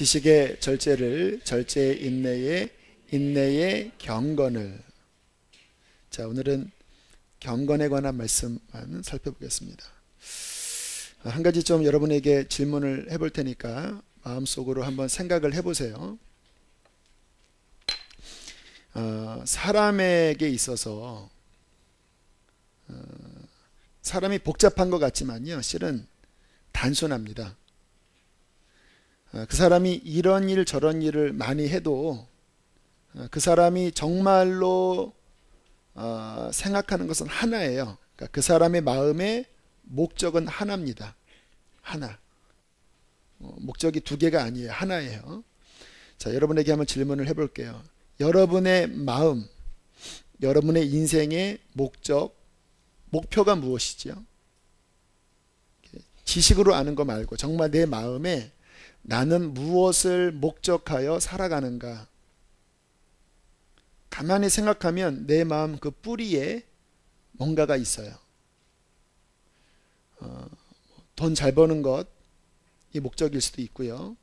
지식의 절제를, 절제의 인내에, 인내의 경건을. 자, 오늘은 경건에 관한 말씀만 살펴보겠습니다. 한 가지 좀 여러분에게 질문을 해볼 테니까 마음속으로 한번 생각을 해보세요. 사람에게 있어서 사람이 복잡한 것 같지만요, 실은 단순합니다. 그 사람이 이런 일 저런 일을 많이 해도 그 사람이 정말로 생각하는 것은 하나예요. 그러니까 그 사람의 마음의 목적은 하나입니다. 하나. 목적이 두 개가 아니에요. 하나예요. 자, 여러분에게 한번 질문을 해볼게요. 여러분의 마음, 여러분의 인생의 목적, 목표가 무엇이지요? 지식으로 아는 거 말고 정말 내 마음에 나는 무엇을 목적하여 살아가는가? 가만히 생각하면 내 마음 그 뿌리에 뭔가가 있어요. 돈 잘 버는 것이 목적일 수도 있고요.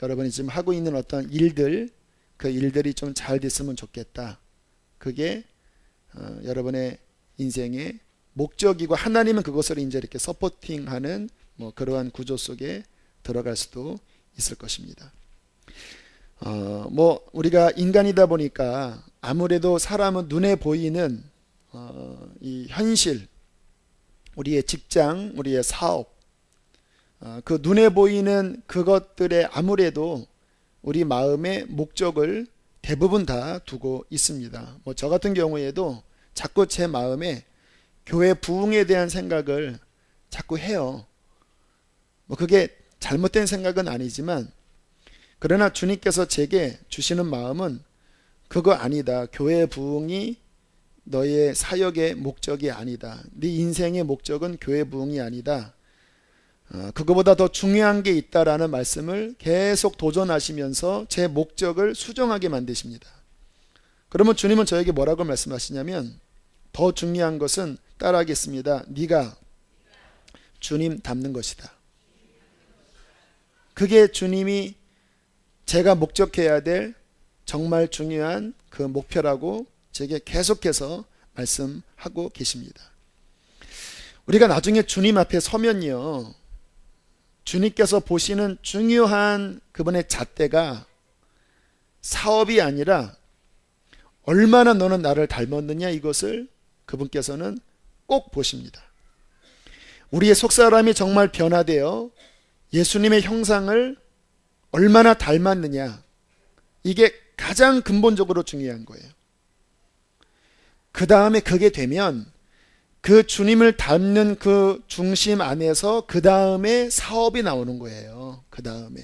여러분이 지금 하고 있는 어떤 일들, 그 일들이 좀 잘 됐으면 좋겠다. 그게 여러분의 인생의 목적이고, 하나님은 그것을 이제 이렇게 서포팅하는 그러한 구조 속에 들어갈 수도 있을 것입니다. 우리가 인간이다 보니까 아무래도 사람은 눈에 보이는 이 현실, 우리의 직장, 우리의 사업, 그 눈에 보이는 그것들에 아무래도 우리 마음의 목적을 대부분 다 두고 있습니다. 저 같은 경우에도 자꾸 제 마음에 교회 부흥에 대한 생각을 자꾸 해요. 그게 잘못된 생각은 아니지만, 그러나 주님께서 제게 주시는 마음은 그거 아니다. 교회 부흥이 너의 사역의 목적이 아니다. 네 인생의 목적은 교회 부흥이 아니다. 그거보다 더 중요한 게 있다라는 말씀을 계속 도전하시면서 제 목적을 수정하게 만드십니다. 그러면 주님은 저에게 뭐라고 말씀하시냐면, 더 중요한 것은 따라하겠습니다. 네가 주님 닮는 것이다. 그게 주님이 제가 목적해야 될 정말 중요한 그 목표라고 제게 계속해서 말씀하고 계십니다. 우리가 나중에 주님 앞에 서면요, 주님께서 보시는 중요한 그분의 잣대가 사업이 아니라 얼마나 너는 나를 닮았느냐, 이것을 그분께서는 꼭 보십니다. 우리의 속사람이 정말 변화되어 예수님의 형상을 얼마나 닮았느냐, 이게 가장 근본적으로 중요한 거예요. 그 다음에 그게 되면 그 주님을 닮는 그 중심 안에서 그 다음에 사업이 나오는 거예요. 그 다음에.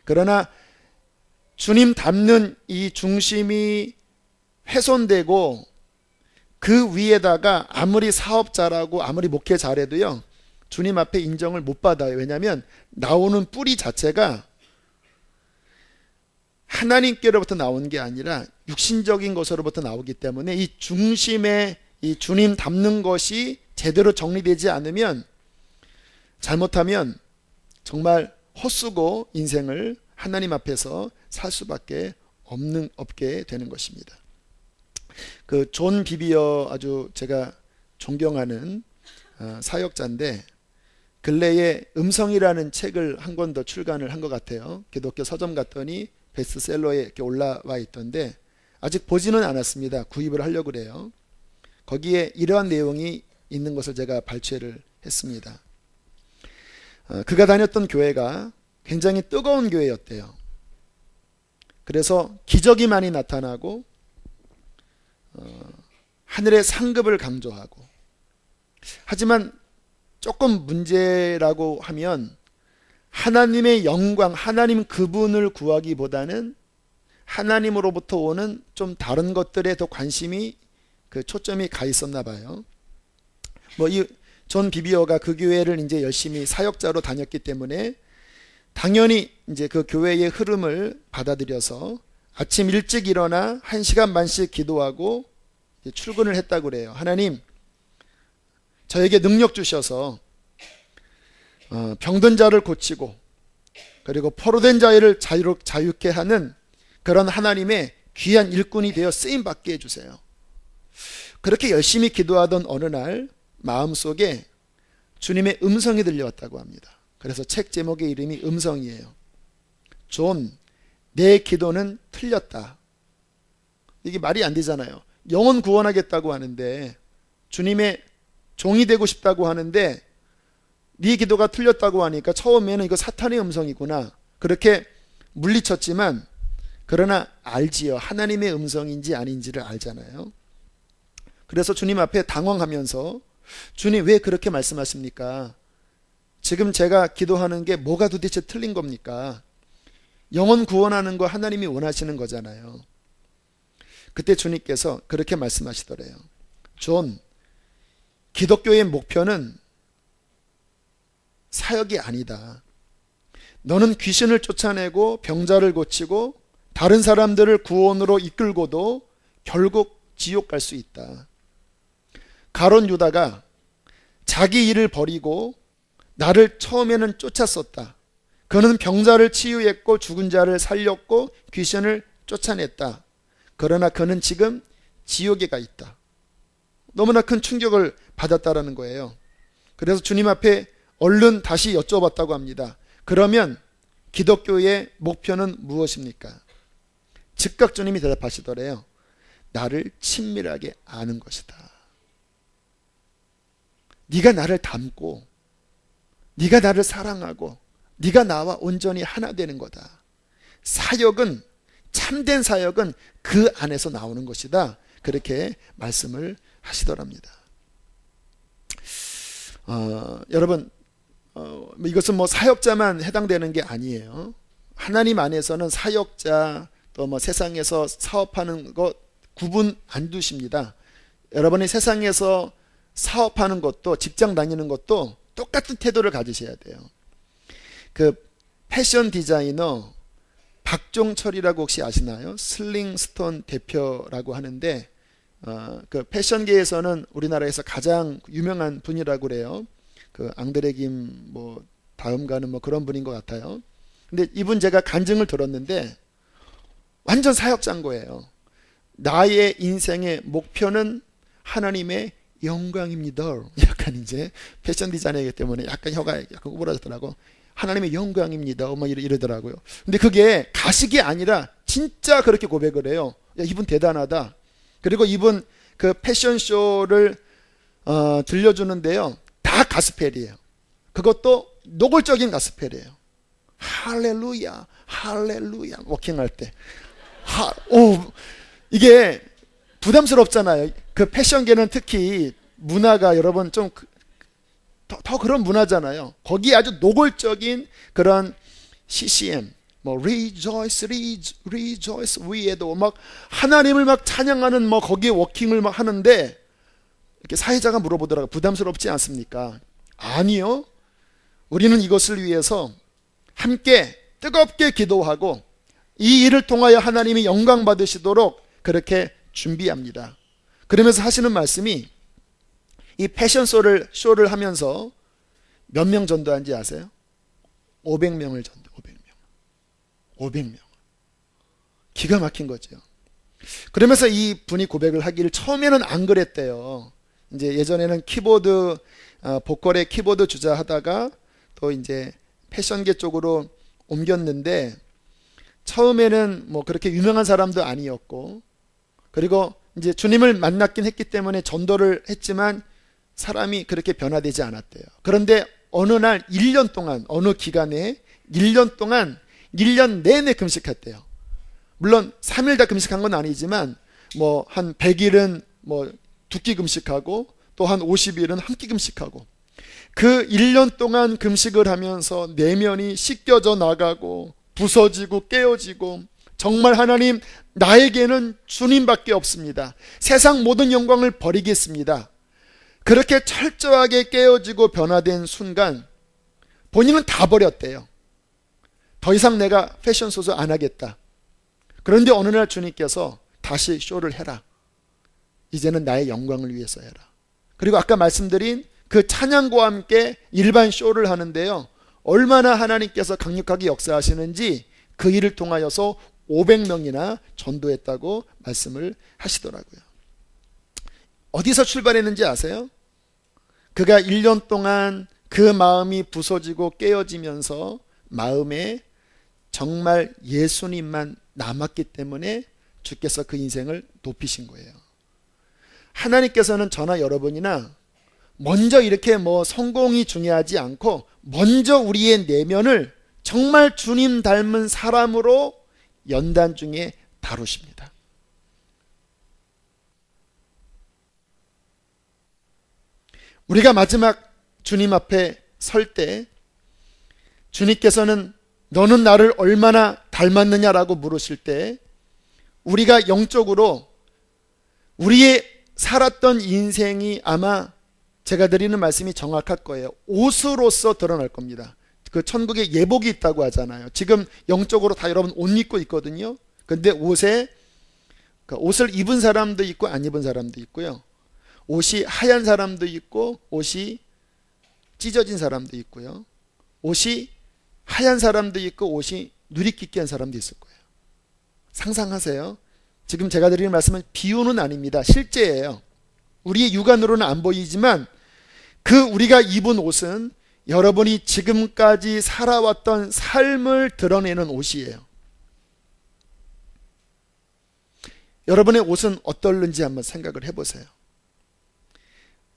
그러나 주님 닮는 이 중심이 훼손되고 그 위에다가 아무리 사업자라고 아무리 목회 잘해도요, 주님 앞에 인정을 못 받아요. 왜냐하면 나오는 뿌리 자체가 하나님께로부터 나오는 게 아니라 육신적인 것으로부터 나오기 때문에 이 중심에 이 주님 닮는 것이 제대로 정리되지 않으면, 잘못하면 정말 헛수고 인생을 하나님 앞에서 살 수밖에 없게 되는 것입니다. 그 존 비비어, 아주 제가 존경하는 사역자인데, 근래에 음성이라는 책을 한 권 더 출간을 한 것 같아요. 기독교 서점 갔더니 베스트셀러에 이렇게 올라와 있던데, 아직 보지는 않았습니다. 구입을 하려고 그래요. 거기에 이러한 내용이 있는 것을 제가 발췌를 했습니다. 그가 다녔던 교회가 굉장히 뜨거운 교회였대요. 그래서 기적이 많이 나타나고 하늘의 상급을 강조하고, 하지만 조금 문제라고 하면 하나님의 영광, 하나님 그분을 구하기보다는 하나님으로부터 오는 좀 다른 것들에 더 관심이, 그 초점이 가 있었나 봐요. 이 존 비비어가 그 교회를 이제 열심히 사역자로 다녔기 때문에 당연히 이제 그 교회의 흐름을 받아들여서 아침 일찍 일어나 1시간 반씩 기도하고 출근을 했다고 그래요. 하나님, 저에게 능력 주셔서 병든 자를 고치고 그리고 포로된 자를 자유케 하는 그런 하나님의 귀한 일꾼이 되어 쓰임받게 해주세요. 그렇게 열심히 기도하던 어느 날 마음속에 주님의 음성이 들려왔다고 합니다. 그래서 책 제목의 이름이 음성이에요. 존, 내 기도는 틀렸다. 이게 말이 안 되잖아요. 영혼 구원하겠다고 하는데, 주님의 종이 되고 싶다고 하는데 네 기도가 틀렸다고 하니까 처음에는 이거 사탄의 음성이구나 그렇게 물리쳤지만, 그러나 알지요. 하나님의 음성인지 아닌지를 알잖아요. 그래서 주님 앞에 당황하면서, 주님 왜 그렇게 말씀하십니까? 지금 제가 기도하는 게 뭐가 도대체 틀린 겁니까? 영혼 구원하는 거 하나님이 원하시는 거잖아요. 그때 주님께서 그렇게 말씀하시더래요. 존, 기독교의 목표는 사역이 아니다. 너는 귀신을 쫓아내고 병자를 고치고 다른 사람들을 구원으로 이끌고도 결국 지옥 갈 수 있다. 가룟 유다가 자기 일을 버리고 나를 처음에는 쫓았었다. 그는 병자를 치유했고 죽은 자를 살렸고 귀신을 쫓아냈다. 그러나 그는 지금 지옥에 가 있다. 너무나 큰 충격을 받았다라는 거예요. 그래서 주님 앞에 얼른 다시 여쭤봤다고 합니다. 그러면 기독교의 목표는 무엇입니까? 즉각 주님이 대답하시더래요. 나를 친밀하게 아는 것이다. 네가 나를 닮고 네가 나를 사랑하고 네가 나와 온전히 하나 되는 거다. 사역은, 참된 사역은 그 안에서 나오는 것이다. 그렇게 말씀을 하시더랍니다. 여러분, 이것은 뭐 사역자만 해당되는 게 아니에요. 하나님 안에서는 사역자, 또 뭐 세상에서 사업하는 것 구분 안 두십니다. 여러분이 세상에서 사업하는 것도, 직장 다니는 것도 똑같은 태도를 가지셔야 돼요. 그 패션 디자이너 박종철이라고 혹시 아시나요? 슬링스톤 대표라고 하는데, 그 패션계에서는 우리나라에서 가장 유명한 분이라고 그래요. 그 앙드레 김 뭐 다음 가는 뭐 그런 분인 것 같아요. 근데 이분 제가 간증을 들었는데 완전 사역자인 거예요. 나의 인생의 목표는 하나님의 영광입니다. 약간 이제 패션 디자이너이기 때문에 약간 혀가 약간 구부러졌더라고. 하나님의 영광입니다. 뭐 이러더라고요. 근데 그게 가식이 아니라 진짜 그렇게 고백을 해요. 야, 이분 대단하다. 그리고 이분 그 패션쇼를 들려주는데요. 다 가스펠이에요. 그것도 노골적인 가스펠이에요. 할렐루야, 할렐루야. 워킹할 때. 이게 부담스럽잖아요. 그 패션계는 특히 문화가 여러분 좀 더 그런 문화잖아요. 거기에 아주 노골적인 그런 CCM, 뭐 rejoice, rejoice 위에도 막 하나님을 막 찬양하는 뭐 거기에 워킹을 막 하는데, 이렇게 사회자가 물어보더라고요. 부담스럽지 않습니까? 아니요. 우리는 이것을 위해서 함께 뜨겁게 기도하고 이 일을 통하여 하나님이 영광 받으시도록 그렇게 준비합니다. 그러면서 하시는 말씀이, 이 패션쇼를 하면서 몇 명 전도한지 아세요? 500명을 전도. 500명. 기가 막힌 거죠. 그러면서 이 분이 고백을 하기를, 처음에는 안 그랬대요. 이제 예전에는 키보드, 보컬의 키보드 주자 하다가 또 이제 패션계 쪽으로 옮겼는데, 처음에는 뭐 그렇게 유명한 사람도 아니었고, 그리고 이제 주님을 만났긴 했기 때문에 전도를 했지만 사람이 그렇게 변화되지 않았대요. 그런데 어느 날 1년 동안, 어느 기간에 1년 동안 1년 내내 금식했대요. 물론 3일 다 금식한 건 아니지만 뭐 한 100일은 뭐 2끼 금식하고 또 한 50일은 한 끼 금식하고, 그 1년 동안 금식을 하면서 내면이 씻겨져 나가고 부서지고 깨어지고, 정말 하나님, 나에게는 주님밖에 없습니다. 세상 모든 영광을 버리겠습니다. 그렇게 철저하게 깨어지고 변화된 순간 본인은 다 버렸대요. 더 이상 내가 패션쇼 안 하겠다. 그런데 어느 날 주님께서 다시 쇼를 해라. 이제는 나의 영광을 위해서 해라. 그리고 아까 말씀드린 그 찬양과 함께 일반 쇼를 하는데요. 얼마나 하나님께서 강력하게 역사하시는지 그 일을 통하여서 500명이나 전도했다고 말씀을 하시더라고요. 어디서 출발했는지 아세요? 그가 1년 동안 그 마음이 부서지고 깨어지면서 마음에 정말 예수님만 남았기 때문에 주께서 그 인생을 높이신 거예요. 하나님께서는 저나 여러분이나 먼저 이렇게 성공이 중요하지 않고 먼저 우리의 내면을 정말 주님 닮은 사람으로 연단 중에 다루십니다. 우리가 마지막 주님 앞에 설 때 주님께서는 너는 나를 얼마나 닮았느냐라고 물으실 때 우리가 영적으로 우리의 살았던 인생이 아마 제가 드리는 말씀이 정확할 거예요. 옷으로서 드러날 겁니다. 그 천국에 예복이 있다고 하잖아요. 지금 영적으로 다 여러분 옷 입고 있거든요. 근데 옷을 입은 사람도 있고 안 입은 사람도 있고요. 옷이 하얀 사람도 있고 옷이 찢어진 사람도 있고요. 옷이 하얀 사람도 있고 옷이 누리끼끼한 사람도 있을 거예요. 상상하세요. 지금 제가 드리는 말씀은 비유는 아닙니다. 실제예요. 우리의 육안으로는 안 보이지만 그 우리가 입은 옷은 여러분이 지금까지 살아왔던 삶을 드러내는 옷이에요. 여러분의 옷은 어떨는지 한번 생각을 해보세요.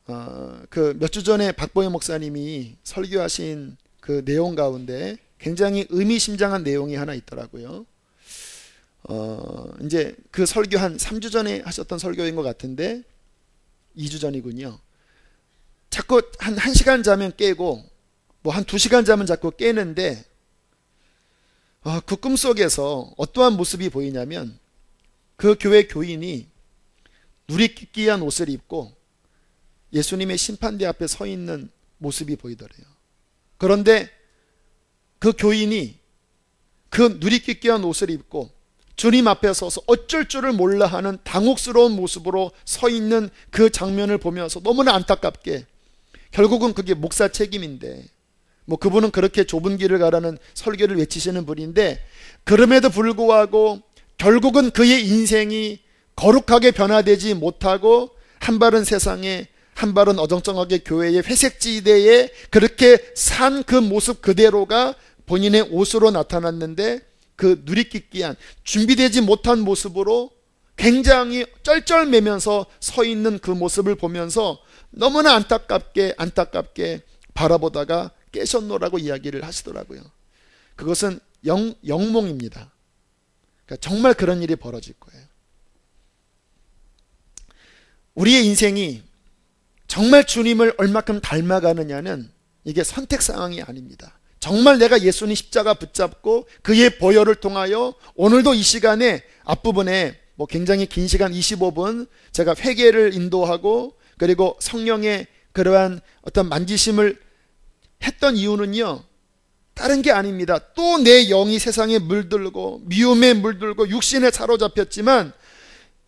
몇 주 전에 박보혜 목사님이 설교하신 그 내용 가운데 굉장히 의미심장한 내용이 하나 있더라고요. 이제 그 설교 한 3주 전에 하셨던 설교인 것 같은데 2주 전이군요. 자꾸 한 1시간 자면 깨고 한 2시간 자면 자꾸 깨는데 그 꿈속에서 어떠한 모습이 보이냐면 그 교회 교인이 누리끼끼한 옷을 입고 예수님의 심판대 앞에 서 있는 모습이 보이더래요. 그런데 그 교인이 그 누리끼끼한 옷을 입고 주님 앞에 서서 어쩔 줄을 몰라 하는 당혹스러운 모습으로 서 있는 그 장면을 보면서 너무나 안타깝게 결국은 그게 목사 책임인데 그분은 그렇게 좁은 길을 가라는 설교를 외치시는 분인데 그럼에도 불구하고 결국은 그의 인생이 거룩하게 변화되지 못하고 한 발은 세상에 한 발은 어정쩡하게 교회의 회색지대에 그렇게 산 그 모습 그대로가 본인의 옷으로 나타났는데 그 누리끼끼한 준비되지 못한 모습으로 굉장히 쩔쩔매면서 서 있는 그 모습을 보면서 너무나 안타깝게 바라보다가 깨셨노라고 이야기를 하시더라고요. 그것은 영몽입니다. 그러니까 정말 그런 일이 벌어질 거예요. 우리의 인생이 정말 주님을 얼마큼 닮아가느냐는 이게 선택 상황이 아닙니다. 정말 내가 예수님 십자가 붙잡고 그의 보혈을 통하여 오늘도 이 시간에 앞부분에 굉장히 긴 시간 25분 제가 회개를 인도하고 그리고 성령의 그러한 어떤 만지심을 했던 이유는요, 다른 게 아닙니다. 또 내 영이 세상에 물들고 미움에 물들고 육신에 사로잡혔지만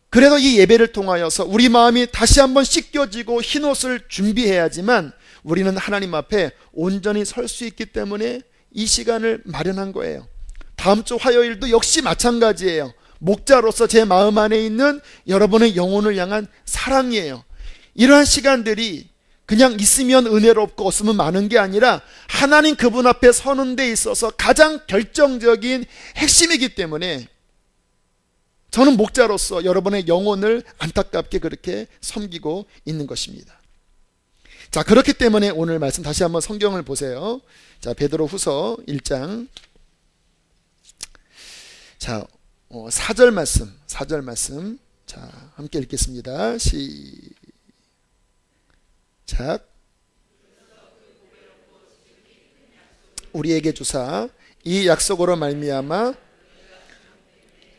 그래도 이 예배를 통하여서 우리 마음이 다시 한번 씻겨지고 흰옷을 준비해야지만 우리는 하나님 앞에 온전히 설 수 있기 때문에 이 시간을 마련한 거예요. 다음 주 화요일도 역시 마찬가지예요. 목자로서 제 마음 안에 있는 여러분의 영혼을 향한 사랑이에요. 이러한 시간들이 그냥 있으면 은혜롭고 없으면 많은 게 아니라 하나님 그분 앞에 서는 데 있어서 가장 결정적인 핵심이기 때문에 저는 목자로서 여러분의 영혼을 안타깝게 그렇게 섬기고 있는 것입니다. 자, 그렇기 때문에 오늘 말씀 다시 한번 성경을 보세요. 자, 베드로 후서 1장. 자, 4절 말씀. 자, 함께 읽겠습니다. 시작. 우리에게 주사 이 약속으로 말미암아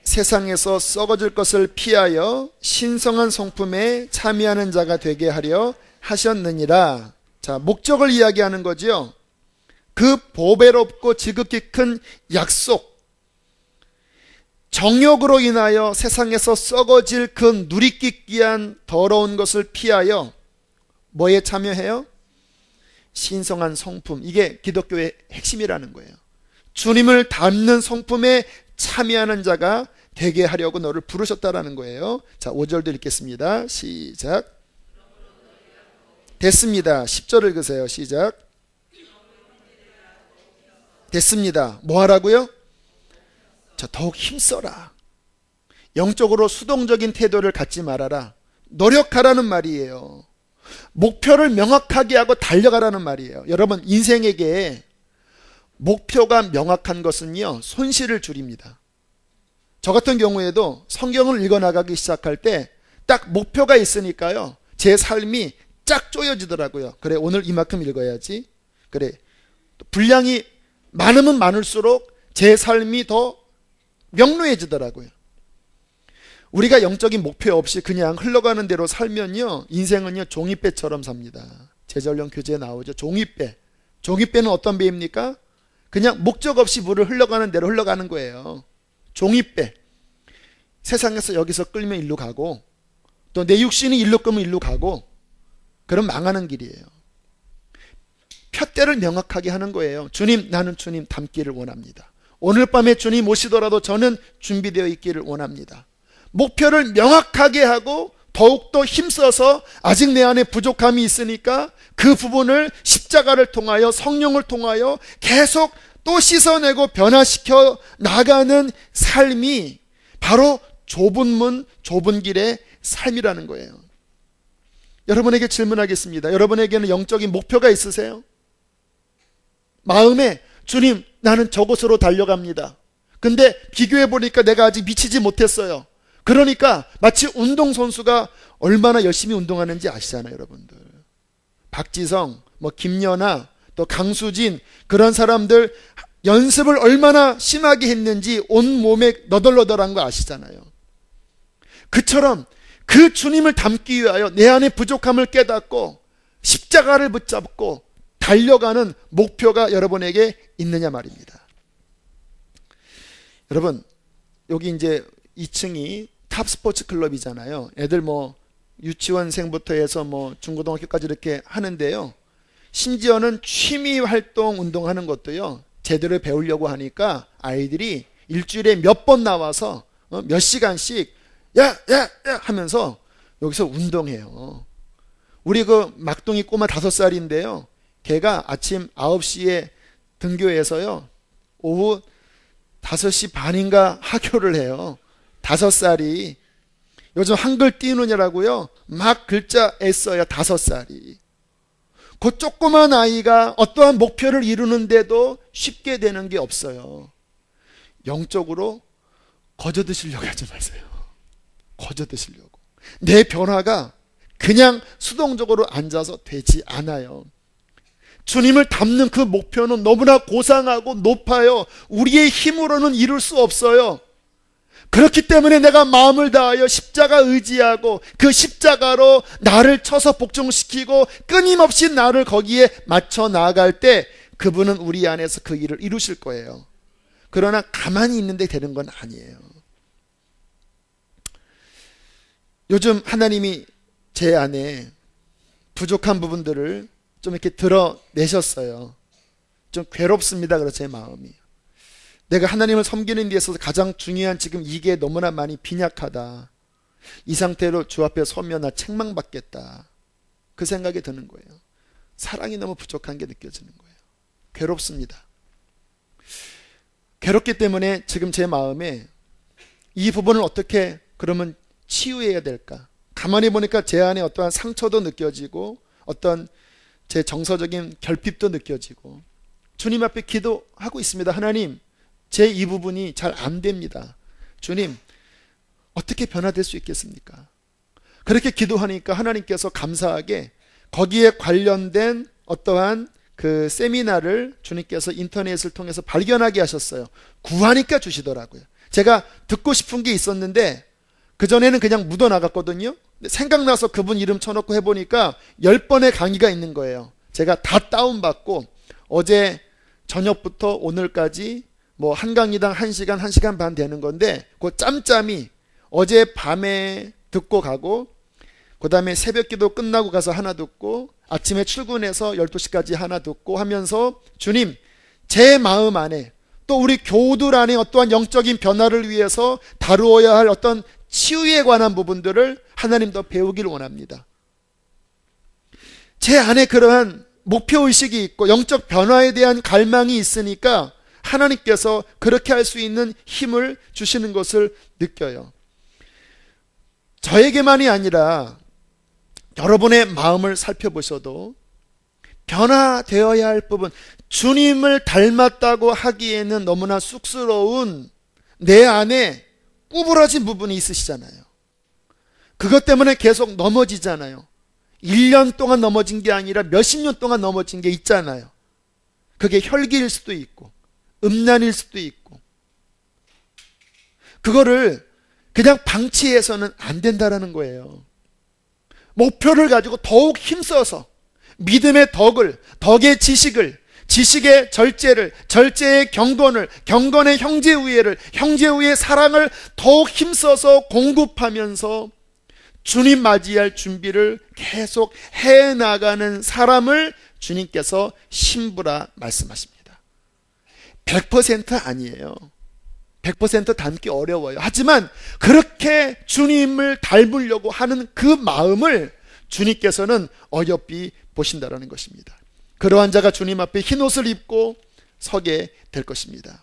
세상에서 썩어질 것을 피하여 신성한 성품에 참여하는 자가 되게 하려 하셨느니라. 자, 목적을 이야기하는 거지요. 그 보배롭고 지극히 큰 약속, 정욕으로 인하여 세상에서 썩어질 그 누리끼끼한 더러운 것을 피하여 뭐에 참여해요? 신성한 성품, 이게 기독교의 핵심이라는 거예요. 주님을 닮는 성품에 참여하는 자가 되게 하려고 너를 부르셨다라는 거예요. 자, 5절도 읽겠습니다. 시작. 됐습니다. 10절 읽으세요. 시작. 됐습니다. 뭐 하라고요? 자, 더욱 힘써라. 영적으로 수동적인 태도를 갖지 말아라. 노력하라는 말이에요. 목표를 명확하게 하고 달려가라는 말이에요. 여러분, 인생에게 목표가 명확한 것은요, 손실을 줄입니다. 저 같은 경우에도 성경을 읽어나가기 시작할 때 딱 목표가 있으니까요, 제 삶이 쫙 쪼여지더라고요. 그래, 오늘 이만큼 읽어야지. 그래, 분량이 많으면 많을수록 제 삶이 더 명료해지더라고요. 우리가 영적인 목표 없이 그냥 흘러가는 대로 살면요, 인생은요 종이배처럼 삽니다. 제자훈련 교재에 나오죠. 종이배. 종이배는 어떤 배입니까? 그냥 목적 없이 물을 흘러가는 대로 흘러가는 거예요. 종이배. 세상에서 여기서 끌면 일로 가고, 또 내 육신이 일로 끄면 일로 가고, 그럼 망하는 길이에요. 푯대를 명확하게 하는 거예요. 주님, 나는 주님 닮기를 원합니다. 오늘 밤에 주님 오시더라도 저는 준비되어 있기를 원합니다. 목표를 명확하게 하고 더욱더 힘써서 아직 내 안에 부족함이 있으니까 그 부분을 십자가를 통하여, 성령을 통하여 계속 또 씻어내고 변화시켜 나가는 삶이 바로 좁은 문, 좁은 길의 삶이라는 거예요. 여러분에게 질문하겠습니다. 여러분에게는 영적인 목표가 있으세요? 마음에 주님, 나는 저곳으로 달려갑니다. 근데 비교해 보니까 내가 아직 미치지 못했어요. 그러니까 마치 운동선수가 얼마나 열심히 운동하는지 아시잖아요, 여러분들. 박지성, 김연아, 또 강수진, 그런 사람들 연습을 얼마나 심하게 했는지 온몸에 너덜너덜한 거 아시잖아요. 그처럼 그 주님을 닮기 위하여 내 안의 부족함을 깨닫고 십자가를 붙잡고 달려가는 목표가 여러분에게 있느냐 말입니다. 여러분, 여기 이제 2층이 탑스포츠 클럽이잖아요. 애들 유치원생부터 해서 중고등학교까지 이렇게 하는데요. 심지어는 취미 활동 운동하는 것도요, 제대로 배우려고 하니까 아이들이 일주일에 몇 번 나와서 몇 시간씩 야 하면서 여기서 운동해요. 우리 그 막둥이 꼬마 5살인데요. 걔가 아침 9시에 등교해서요, 오후 5시 반인가 하교를 해요. 5살이. 요즘 한글 띄우느냐라고요, 막 글자 애써요. 5살이. 그 조그만 아이가 어떠한 목표를 이루는데도 쉽게 되는 게 없어요. 영적으로 거저 드시려고 하지 마세요. 거저 드시려고. 내 변화가 그냥 수동적으로 앉아서 되지 않아요. 주님을 닮는 그 목표는 너무나 고상하고 높아요. 우리의 힘으로는 이룰 수 없어요. 그렇기 때문에 내가 마음을 다하여 십자가 의지하고 그 십자가로 나를 쳐서 복종시키고 끊임없이 나를 거기에 맞춰 나아갈 때 그분은 우리 안에서 그 일을 이루실 거예요. 그러나 가만히 있는데 되는 건 아니에요. 요즘 하나님이 제 안에 부족한 부분들을 좀 이렇게 드러내셨어요. 좀 괴롭습니다. 그래서 제 마음이. 내가 하나님을 섬기는 데 있어서 가장 중요한 지금 이게 너무나 많이 빈약하다. 이 상태로 주 앞에 서면 나 책망받겠다. 그 생각이 드는 거예요. 사랑이 너무 부족한 게 느껴지는 거예요. 괴롭습니다. 괴롭기 때문에 지금 제 마음에 이 부분을 어떻게 그러면 치유해야 될까? 가만히 보니까 제 안에 어떠한 상처도 느껴지고 어떤 제 정서적인 결핍도 느껴지고 주님 앞에 기도하고 있습니다. 하나님, 제 이 부분이 잘 안 됩니다. 주님, 어떻게 변화될 수 있겠습니까? 그렇게 기도하니까 하나님께서 감사하게 거기에 관련된 어떠한 그 세미나를 주님께서 인터넷을 통해서 발견하게 하셨어요. 구하니까 주시더라고요. 제가 듣고 싶은 게 있었는데 그전에는 그냥 묻어나갔거든요. 생각나서 그분 이름 쳐놓고 해보니까 10번의 강의가 있는 거예요. 제가 다 다운받고 어제 저녁부터 오늘까지 한 강의당 1시간, 1시간 반 되는 건데 그 짬짬이 어제 밤에 듣고 가고 그 다음에 새벽 기도 끝나고 가서 하나 듣고 아침에 출근해서 12시까지 하나 듣고 하면서 주님, 제 마음 안에 또 우리 교우들 안에 어떠한 영적인 변화를 위해서 다루어야 할 어떤 치유에 관한 부분들을 하나님 더 배우기를 원합니다. 제 안에 그러한 목표의식이 있고 영적 변화에 대한 갈망이 있으니까 하나님께서 그렇게 할 수 있는 힘을 주시는 것을 느껴요. 저에게만이 아니라 여러분의 마음을 살펴보셔도 변화되어야 할 부분, 주님을 닮았다고 하기에는 너무나 쑥스러운 내 안에 구부러진 부분이 있으시잖아요. 그것 때문에 계속 넘어지잖아요. 1년 동안 넘어진 게 아니라 몇십 년 동안 넘어진 게 있잖아요. 그게 혈기일 수도 있고 음란일 수도 있고, 그거를 그냥 방치해서는 안 된다라는 거예요. 목표를 가지고 더욱 힘써서 믿음의 덕을, 덕의 지식을, 지식의 절제를, 절제의 경건을, 경건의 형제우애를, 형제우애의 사랑을 더욱 힘써서 공급하면서 주님 맞이할 준비를 계속 해나가는 사람을 주님께서 신부라 말씀하십니다. 100% 아니에요. 100% 닮기 어려워요. 하지만 그렇게 주님을 닮으려고 하는 그 마음을 주님께서는 어여삐 보신다라는 것입니다. 그러한 자가 주님 앞에 흰 옷을 입고 서게 될 것입니다.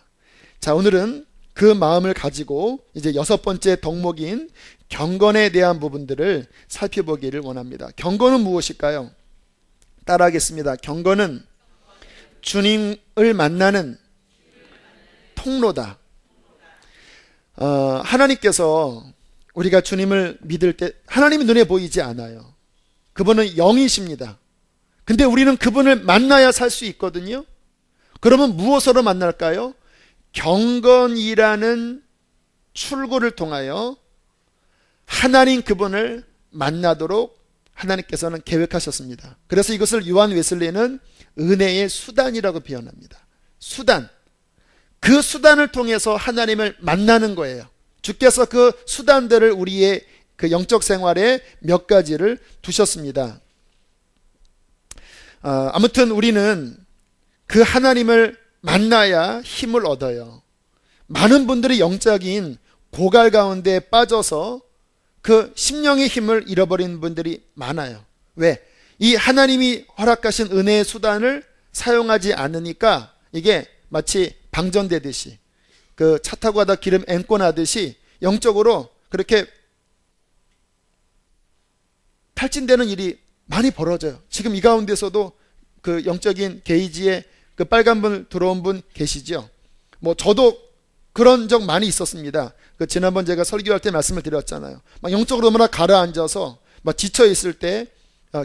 자, 오늘은 그 마음을 가지고 이제 6번째 덕목인 경건에 대한 부분들을 살펴보기를 원합니다. 경건은 무엇일까요? 따라하겠습니다. 경건은 주님을 만나는 통로다. 하나님께서 우리가 주님을 믿을 때 하나님이 눈에 보이지 않아요. 그분은 영이십니다. 근데 우리는 그분을 만나야 살 수 있거든요. 그러면 무엇으로 만날까요? 경건이라는 출구를 통하여 하나님 그분을 만나도록 하나님께서는 계획하셨습니다. 그래서 이것을 요한 웨슬리는 은혜의 수단이라고 표현합니다. 수단. 그 수단을 통해서 하나님을 만나는 거예요. 주께서 그 수단들을 우리의 그 영적 생활에 몇 가지를 두셨습니다. 아무튼 우리는 그 하나님을 만나야 힘을 얻어요. 많은 분들이 영적인 고갈 가운데 빠져서 그 심령의 힘을 잃어버린 분들이 많아요. 왜? 이 하나님이 허락하신 은혜의 수단을 사용하지 않으니까 이게 마치 방전되듯이, 그 차 타고 가다 기름 앵꼬 나듯이 영적으로 그렇게 탈진되는 일이 많이 벌어져요. 지금 이 가운데서도 그 영적인 게이지에 그 빨간불 들어온 분 계시죠? 뭐 저도 그런 적 많이 있었습니다. 그 지난번 제가 설교할 때 말씀을 드렸잖아요. 막 영적으로 너무나 가라앉아서 막 지쳐 있을 때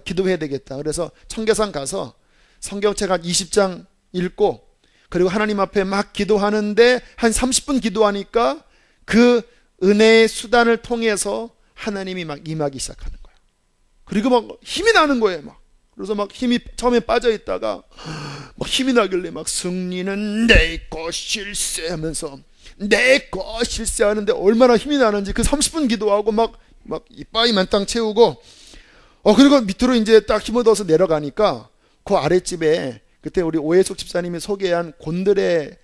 기도해야 되겠다. 그래서 청계산 가서 성경책 한 20장 읽고, 그리고 하나님 앞에 막 기도하는데 한 30분 기도하니까 그 은혜의 수단을 통해서 하나님이 막 임하기 시작하는 거예요. 그리고 막 힘이 나는 거예요. 막. 그래서 막 힘이 처음에 빠져 있다가 막 힘이 나길래 막 승리는 내 것일세 하면서 내 것일세 하는데 얼마나 힘이 나는지 그 30분 기도하고 막 이빠이 만땅 채우고 그리고 밑으로 이제 딱 힘을 얻어서 내려가니까 그 아랫집에 그때 우리 오해숙 집사님이 소개한 곤드레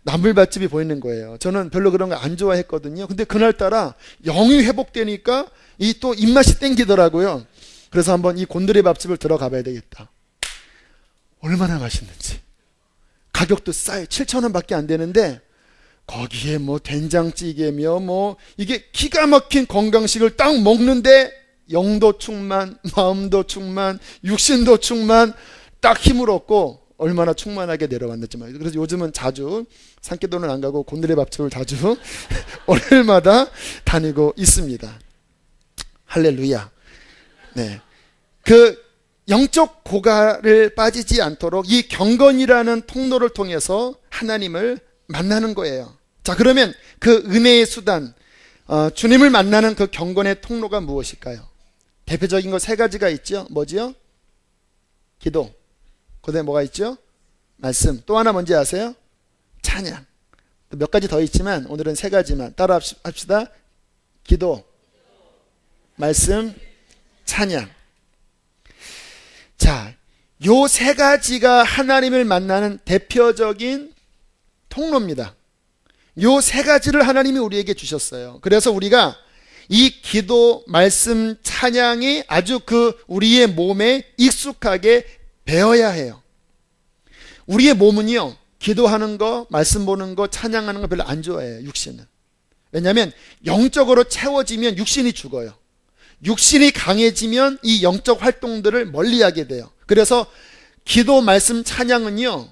나물밭집이 보이는 거예요. 저는 별로 그런 거 안 좋아했거든요. 근데 그날따라 영이 회복되니까 이 또 입맛이 땡기더라고요. 그래서 한번 이 곤드레 밥집을 들어가 봐야 되겠다. 얼마나 맛있는지. 가격도 싸요. 7,000원 밖에 안 되는데 거기에 뭐 된장찌개며 뭐 이게 기가 막힌 건강식을 딱 먹는데 영도 충만, 마음도 충만, 육신도 충만, 딱 힘을 얻고 얼마나 충만하게 내려왔는지 말이죠. 그래서 요즘은 자주 산기도는 안 가고 곤드레 밥집을 자주 월요일마다 다니고 있습니다. 할렐루야. 네, 그 영적 고갈을 빠지지 않도록 이 경건이라는 통로를 통해서 하나님을 만나는 거예요. 자, 그러면 그 은혜의 수단, 주님을 만나는 그 경건의 통로가 무엇일까요? 대표적인 거 3가지가 있죠. 뭐지요? 기도. 그 다음에 뭐가 있죠? 말씀. 또 하나 뭔지 아세요? 찬양. 또 몇 가지 더 있지만 오늘은 3가지만 따라 합시다. 기도, 말씀, 찬양. 자, 요 세 가지가 하나님을 만나는 대표적인 통로입니다. 요 세 가지를 하나님이 우리에게 주셨어요. 그래서 우리가 이 기도, 말씀, 찬양이 아주 우리의 몸에 익숙하게 배어야 해요. 우리의 몸은요, 기도하는 거, 말씀 보는 거, 찬양하는 거 별로 안 좋아해요, 육신은. 왜냐하면 영적으로 채워지면 육신이 죽어요. 육신이 강해지면 이 영적 활동들을 멀리하게 돼요. 그래서 기도, 말씀, 찬양은요,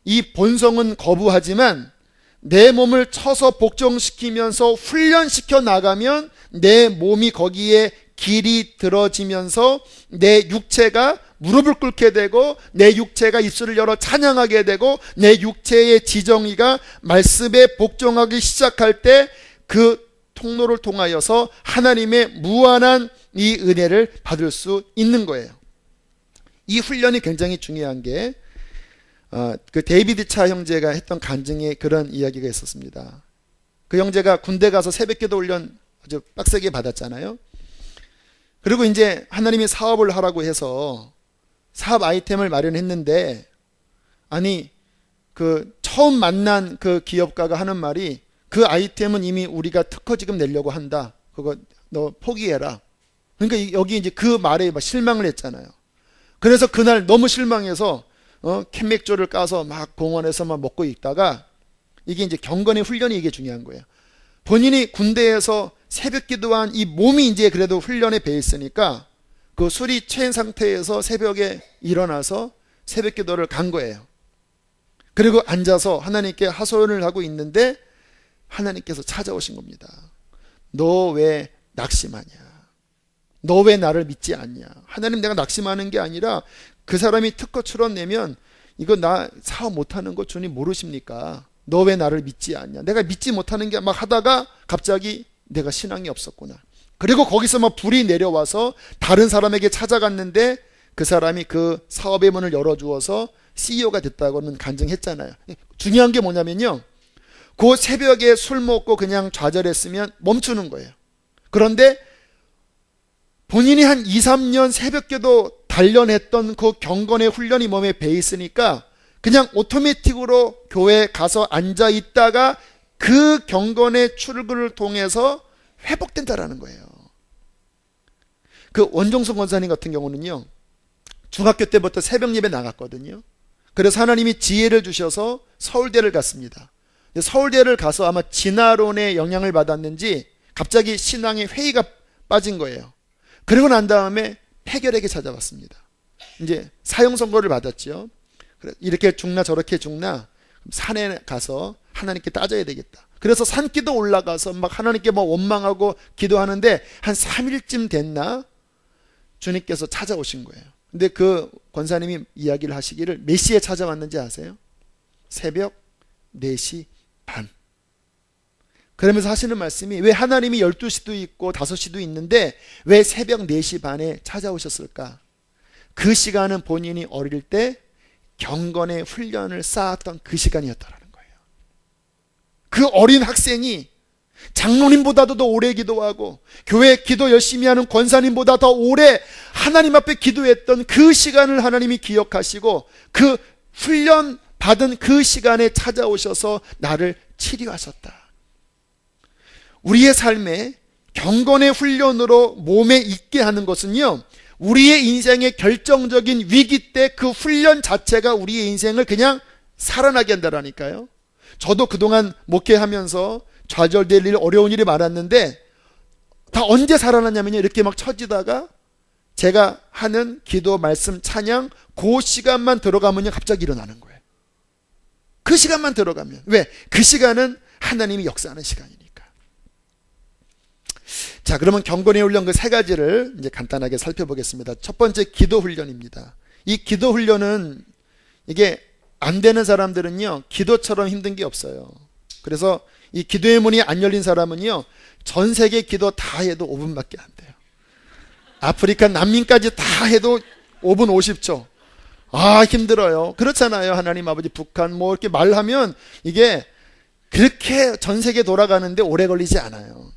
이 본성은 거부하지만 내 몸을 쳐서 복종시키면서 훈련시켜 나가면 내 몸이 거기에 길이 들어지면서 내 육체가 무릎을 꿇게 되고 내 육체가 입술을 열어 찬양하게 되고 내 육체의 지정의가 말씀에 복종하기 시작할 때 그 통로를 통하여서 하나님의 무한한 이 은혜를 받을 수 있는 거예요. 이 훈련이 굉장히 중요한 게 데이비드 차 형제가 했던 간증에 그런 이야기가 있었습니다. 그 형제가 군대 가서 새벽기도 훈련 아주 빡세게 받았잖아요. 그리고 이제 하나님이 사업을 하라고 해서 사업 아이템을 마련했는데, 아니 처음 만난 그 기업가가 하는 말이, 그 아이템은 이미 우리가 특허 지금 내려고 한다. 그거 너 포기해라. 그러니까 여기 이제 그 말에 막 실망을 했잖아요. 그래서 그날 너무 실망해서 캔맥주를 까서 막 공원에서 막 먹고 있다가, 이게 이제 경건의 훈련이 이게 중요한 거예요. 본인이 군대에서 새벽 기도한 이 몸이 이제 그래도 훈련에 배 있으니까 그 술이 취한 상태에서 새벽에 일어나서 새벽 기도를 간 거예요. 그리고 앉아서 하나님께 하소연을 하고 있는데 하나님께서 찾아오신 겁니다. 너 왜 낙심하냐? 너 왜 나를 믿지 않냐? 하나님, 내가 낙심하는 게 아니라 그 사람이 특허 출원내면 이거 나 사업 못하는 거 주님 모르십니까? 너 왜 나를 믿지 않냐? 내가 믿지 못하는 게 막 하다가 갑자기 내가 신앙이 없었구나. 그리고 거기서 막 불이 내려와서 다른 사람에게 찾아갔는데 그 사람이 그 사업의 문을 열어주어서 CEO가 됐다고는 간증했잖아요. 중요한 게 뭐냐면요, 그 새벽에 술 먹고 그냥 좌절했으면 멈추는 거예요. 그런데 본인이 한 2, 3년 새벽기도 단련했던 그 경건의 훈련이 몸에 배 있으니까 그냥 오토매틱으로 교회에 가서 앉아 있다가 그 경건의 출구를 통해서 회복된다라는 거예요. 그 원종석 권사님 같은 경우는요, 중학교 때부터 새벽 예배 나갔거든요. 그래서 하나님이 지혜를 주셔서 서울대를 갔습니다. 서울대를 가서 아마 진화론의 영향을 받았는지 갑자기 신앙의 회의가 빠진 거예요. 그리고 난 다음에 폐결에게 찾아왔습니다. 이제 사형 선고를 받았죠. 이렇게 죽나 저렇게 죽나 산에 가서 하나님께 따져야 되겠다. 그래서 산기도 올라가서 막 하나님께 막 원망하고 기도하는데 한 3일쯤 됐나 주님께서 찾아오신 거예요. 근데 그 권사님이 이야기를 하시기를 몇 시에 찾아왔는지 아세요? 새벽 4시 반. 그러면서 하시는 말씀이, 왜 하나님이 12시도 있고 5시도 있는데 왜 새벽 4시 반에 찾아오셨을까? 그 시간은 본인이 어릴 때 경건의 훈련을 쌓았던 그 시간이었다라는 거예요. 그 어린 학생이 장로님보다도 더 오래 기도하고 교회 기도 열심히 하는 권사님보다 더 오래 하나님 앞에 기도했던 그 시간을 하나님이 기억하시고 그 훈련 받은 그 시간에 찾아오셔서 나를 치료하셨다. 우리의 삶에 경건의 훈련으로 몸에 있게 하는 것은요, 우리의 인생의 결정적인 위기 때 그 훈련 자체가 우리의 인생을 그냥 살아나게 한다라니까요. 저도 그동안 목회하면서 좌절될 일, 어려운 일이 많았는데 다 언제 살아났냐면요, 이렇게 막 처지다가 제가 하는 기도, 말씀, 찬양 그 시간만 들어가면요 갑자기 일어나는 거예요. 그 시간만 들어가면. 왜? 그 시간은 하나님이 역사하는 시간이니까. 자, 그러면 경건의 훈련 그 세 가지를 이제 간단하게 살펴보겠습니다. 첫 번째, 기도 훈련입니다. 이 기도 훈련은 이게 안 되는 사람들은요, 기도처럼 힘든 게 없어요. 그래서 이 기도의 문이 안 열린 사람은요, 전 세계 기도 다 해도 5분밖에 안 돼요. 아프리카 난민까지 다 해도 5분 50초. 아, 힘들어요. 그렇잖아요. 하나님 아버지, 북한 뭐 이렇게 말하면 이게 그렇게 전 세계 돌아가는데 오래 걸리지 않아요.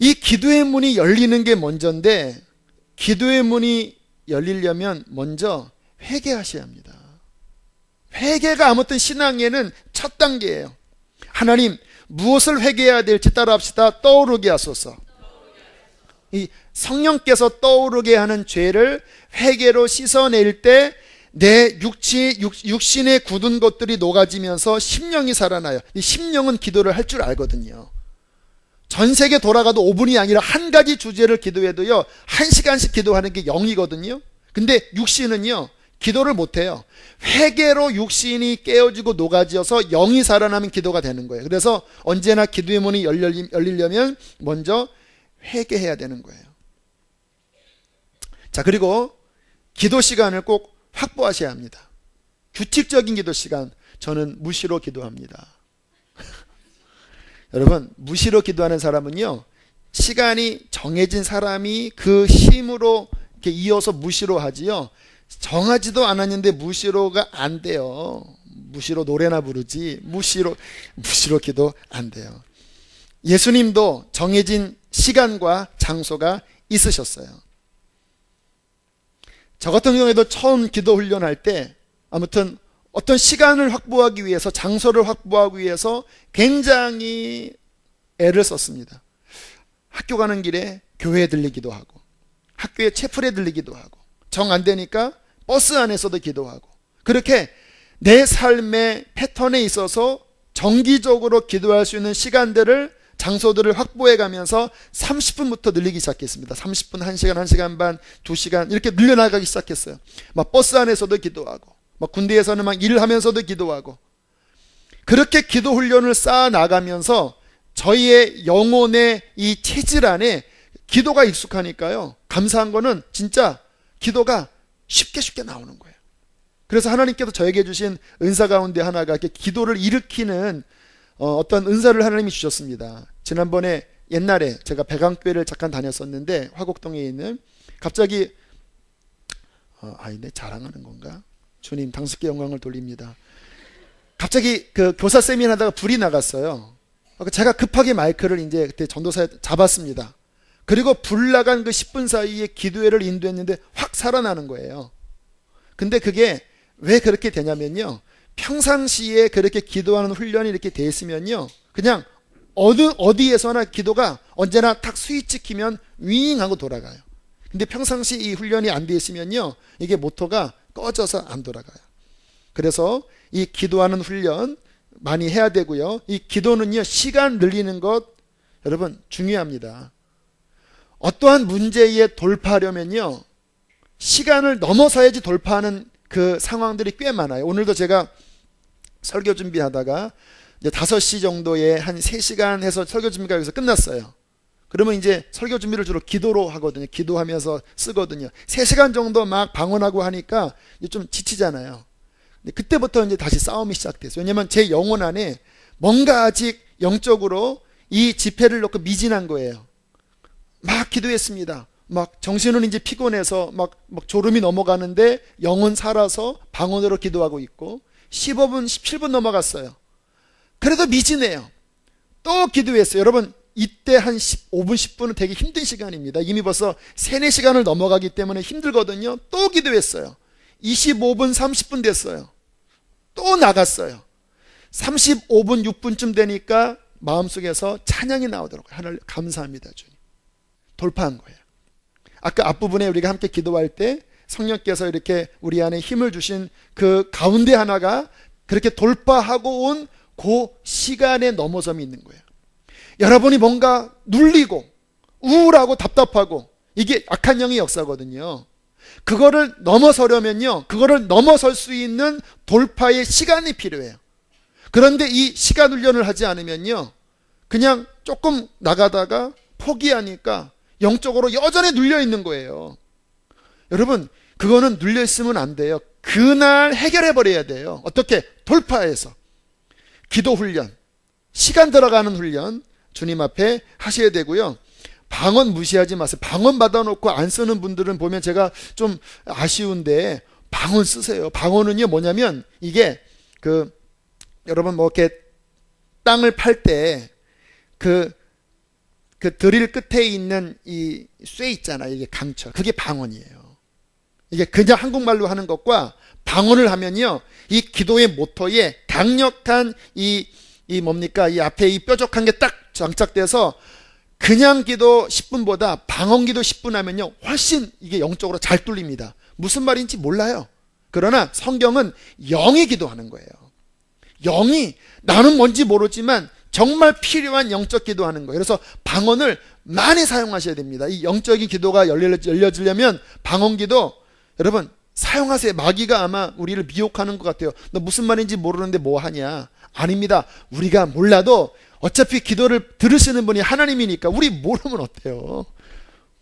이 기도의 문이 열리는 게 먼저인데, 기도의 문이 열리려면 먼저 회개하셔야 합니다. 회개가 아무튼 신앙에는 첫 단계예요. 하나님, 무엇을 회개해야 될지 따라합시다. 떠오르게 하소서. 이 성령께서 떠오르게 하는 죄를 회개로 씻어낼 때 내 육신에 굳은 것들이 녹아지면서 심령이 살아나요. 이 심령은 기도를 할 줄 알거든요. 전 세계 돌아가도 5분이 아니라 한 가지 주제를 기도해도요 1시간씩 기도하는 게 영이거든요. 근데 육신은요 기도를 못해요. 회개로 육신이 깨어지고 녹아지어서 영이 살아나면 기도가 되는 거예요. 그래서 언제나 기도의 문이 열리려면 먼저 회개해야 되는 거예요. 자, 그리고 기도 시간을 꼭 확보하셔야 합니다. 규칙적인 기도 시간. 저는 무시로 기도합니다. 여러분, 무시로 기도하는 사람은요 시간이 정해진 사람이 그 힘으로 이렇게 이어서 무시로 하지요. 정하지도 않았는데 무시로가 안 돼요. 무시로 노래나 부르지 무시로 기도 안 돼요. 예수님도 정해진 시간과 장소가 있으셨어요. 저 같은 경우에도 처음 기도 훈련할 때 아무튼 어떤 시간을 확보하기 위해서, 장소를 확보하기 위해서 굉장히 애를 썼습니다. 학교 가는 길에 교회에 들리기도 하고, 학교에 채플에 들리기도 하고, 정 안 되니까 버스 안에서도 기도하고, 그렇게 내 삶의 패턴에 있어서 정기적으로 기도할 수 있는 시간들을, 장소들을 확보해 가면서 30분부터 늘리기 시작했습니다. 30분, 1시간, 1시간 반, 2시간 이렇게 늘려나가기 시작했어요. 막 버스 안에서도 기도하고, 막 군대에서는 막 일하면서도 기도하고, 그렇게 기도 훈련을 쌓아 나가면서 저희의 영혼의 이 체질 안에 기도가 익숙하니까요, 감사한 거는 진짜 기도가 쉽게 나오는 거예요. 그래서 하나님께서 저에게 주신 은사 가운데 하나가 이렇게 기도를 일으키는 어떤 은사를 하나님이 주셨습니다. 지난번에 옛날에 제가 배강교회를 잠깐 다녔었는데, 화곡동에 있는, 갑자기 자랑하는 건가? 주님 당신께 영광을 돌립니다. 갑자기 그 교사 세미나 하다가 불이 나갔어요. 제가 급하게 마이크를 이제 그때 전도사에 잡았습니다. 그리고 불 나간 그 10분 사이에 기도회를 인도했는데 확 살아나는 거예요. 근데 그게 왜 그렇게 되냐면요, 평상시에 그렇게 기도하는 훈련이 이렇게 돼 있으면요, 그냥 어디에서나 기도가 언제나 탁 스위치 키면 윙 하고 돌아가요. 근데 평상시 이 훈련이 안 돼 있으면요, 이게 모터가 꺼져서 안 돌아가요. 그래서 이 기도하는 훈련 많이 해야 되고요. 이 기도는요, 시간 늘리는 것 여러분 중요합니다. 어떠한 문제에 돌파하려면요, 시간을 넘어서야지 돌파하는 그 상황들이 꽤 많아요. 오늘도 제가 설교 준비하다가 이제 5시 정도에 한 3시간 해서 설교 준비가 여기서 끝났어요. 그러면 이제 설교 준비를 주로 기도로 하거든요. 기도하면서 쓰거든요. 3시간 정도 막 방언하고 하니까 이제 좀 지치잖아요. 근데 그때부터 이제 다시 싸움이 시작됐어요. 왜냐면 제 영혼 안에 뭔가 아직 영적으로 이 지폐를 놓고 미진한 거예요. 막 기도했습니다. 막 정신은 이제 피곤해서 막 졸음이 넘어가는데 영은 살아서 방언으로 기도하고 있고, 15분, 17분 넘어갔어요. 그래도 미진해요. 또 기도했어요. 여러분, 이때 한 15분, 10분은 되게 힘든 시간입니다. 이미 벌써 3, 4시간을 넘어가기 때문에 힘들거든요. 또 기도했어요. 25분, 30분 됐어요. 또 나갔어요. 35분, 6분쯤 되니까 마음속에서 찬양이 나오더라고요. 하나님 감사합니다, 주님. 돌파한 거예요. 아까 앞부분에 우리가 함께 기도할 때 성령께서 이렇게 우리 안에 힘을 주신 그 가운데 하나가 그렇게 돌파하고 온 그 시간의 넘어섬이 있는 거예요. 여러분이 뭔가 눌리고 우울하고 답답하고, 이게 악한 영의 역사거든요. 그거를 넘어서려면요, 그거를 넘어설 수 있는 돌파의 시간이 필요해요. 그런데 이 시간 훈련을 하지 않으면요, 그냥 조금 나가다가 포기하니까 영적으로 여전히 눌려 있는 거예요. 여러분, 그거는 눌려 있으면 안 돼요. 그날 해결해 버려야 돼요. 어떻게? 돌파해서. 기도 훈련, 시간 들어가는 훈련 주님 앞에 하셔야 되고요. 방언 무시하지 마세요. 방언 받아놓고 안 쓰는 분들은 보면 제가 좀 아쉬운데, 방언 쓰세요. 방언은요 뭐냐면, 이게 여러분 뭐 이렇게 땅을 팔 때 그 드릴 끝에 있는 이 쇠 있잖아요. 이게 강철. 그게 방언이에요. 이게 그냥 한국말로 하는 것과 방언을 하면요, 이 기도의 모터에 강력한 이 뭡니까? 이 앞에 이 뾰족한 게 딱 장착돼서 그냥 기도 10분보다 방언 기도 10분 하면요, 훨씬 이게 영적으로 잘 뚫립니다. 무슨 말인지 몰라요. 그러나 성경은 영이 기도하는 거예요. 영이, 나는 뭔지 모르지만 정말 필요한 영적 기도하는 거예요. 그래서 방언을 많이 사용하셔야 됩니다. 이 영적인 기도가 열려지려면 방언 기도, 여러분 사용하세요. 마귀가 아마 우리를 미혹하는 것 같아요. 너 무슨 말인지 모르는데 뭐 하냐? 아닙니다. 우리가 몰라도 어차피 기도를 들으시는 분이 하나님이니까 우리 모르면 어때요?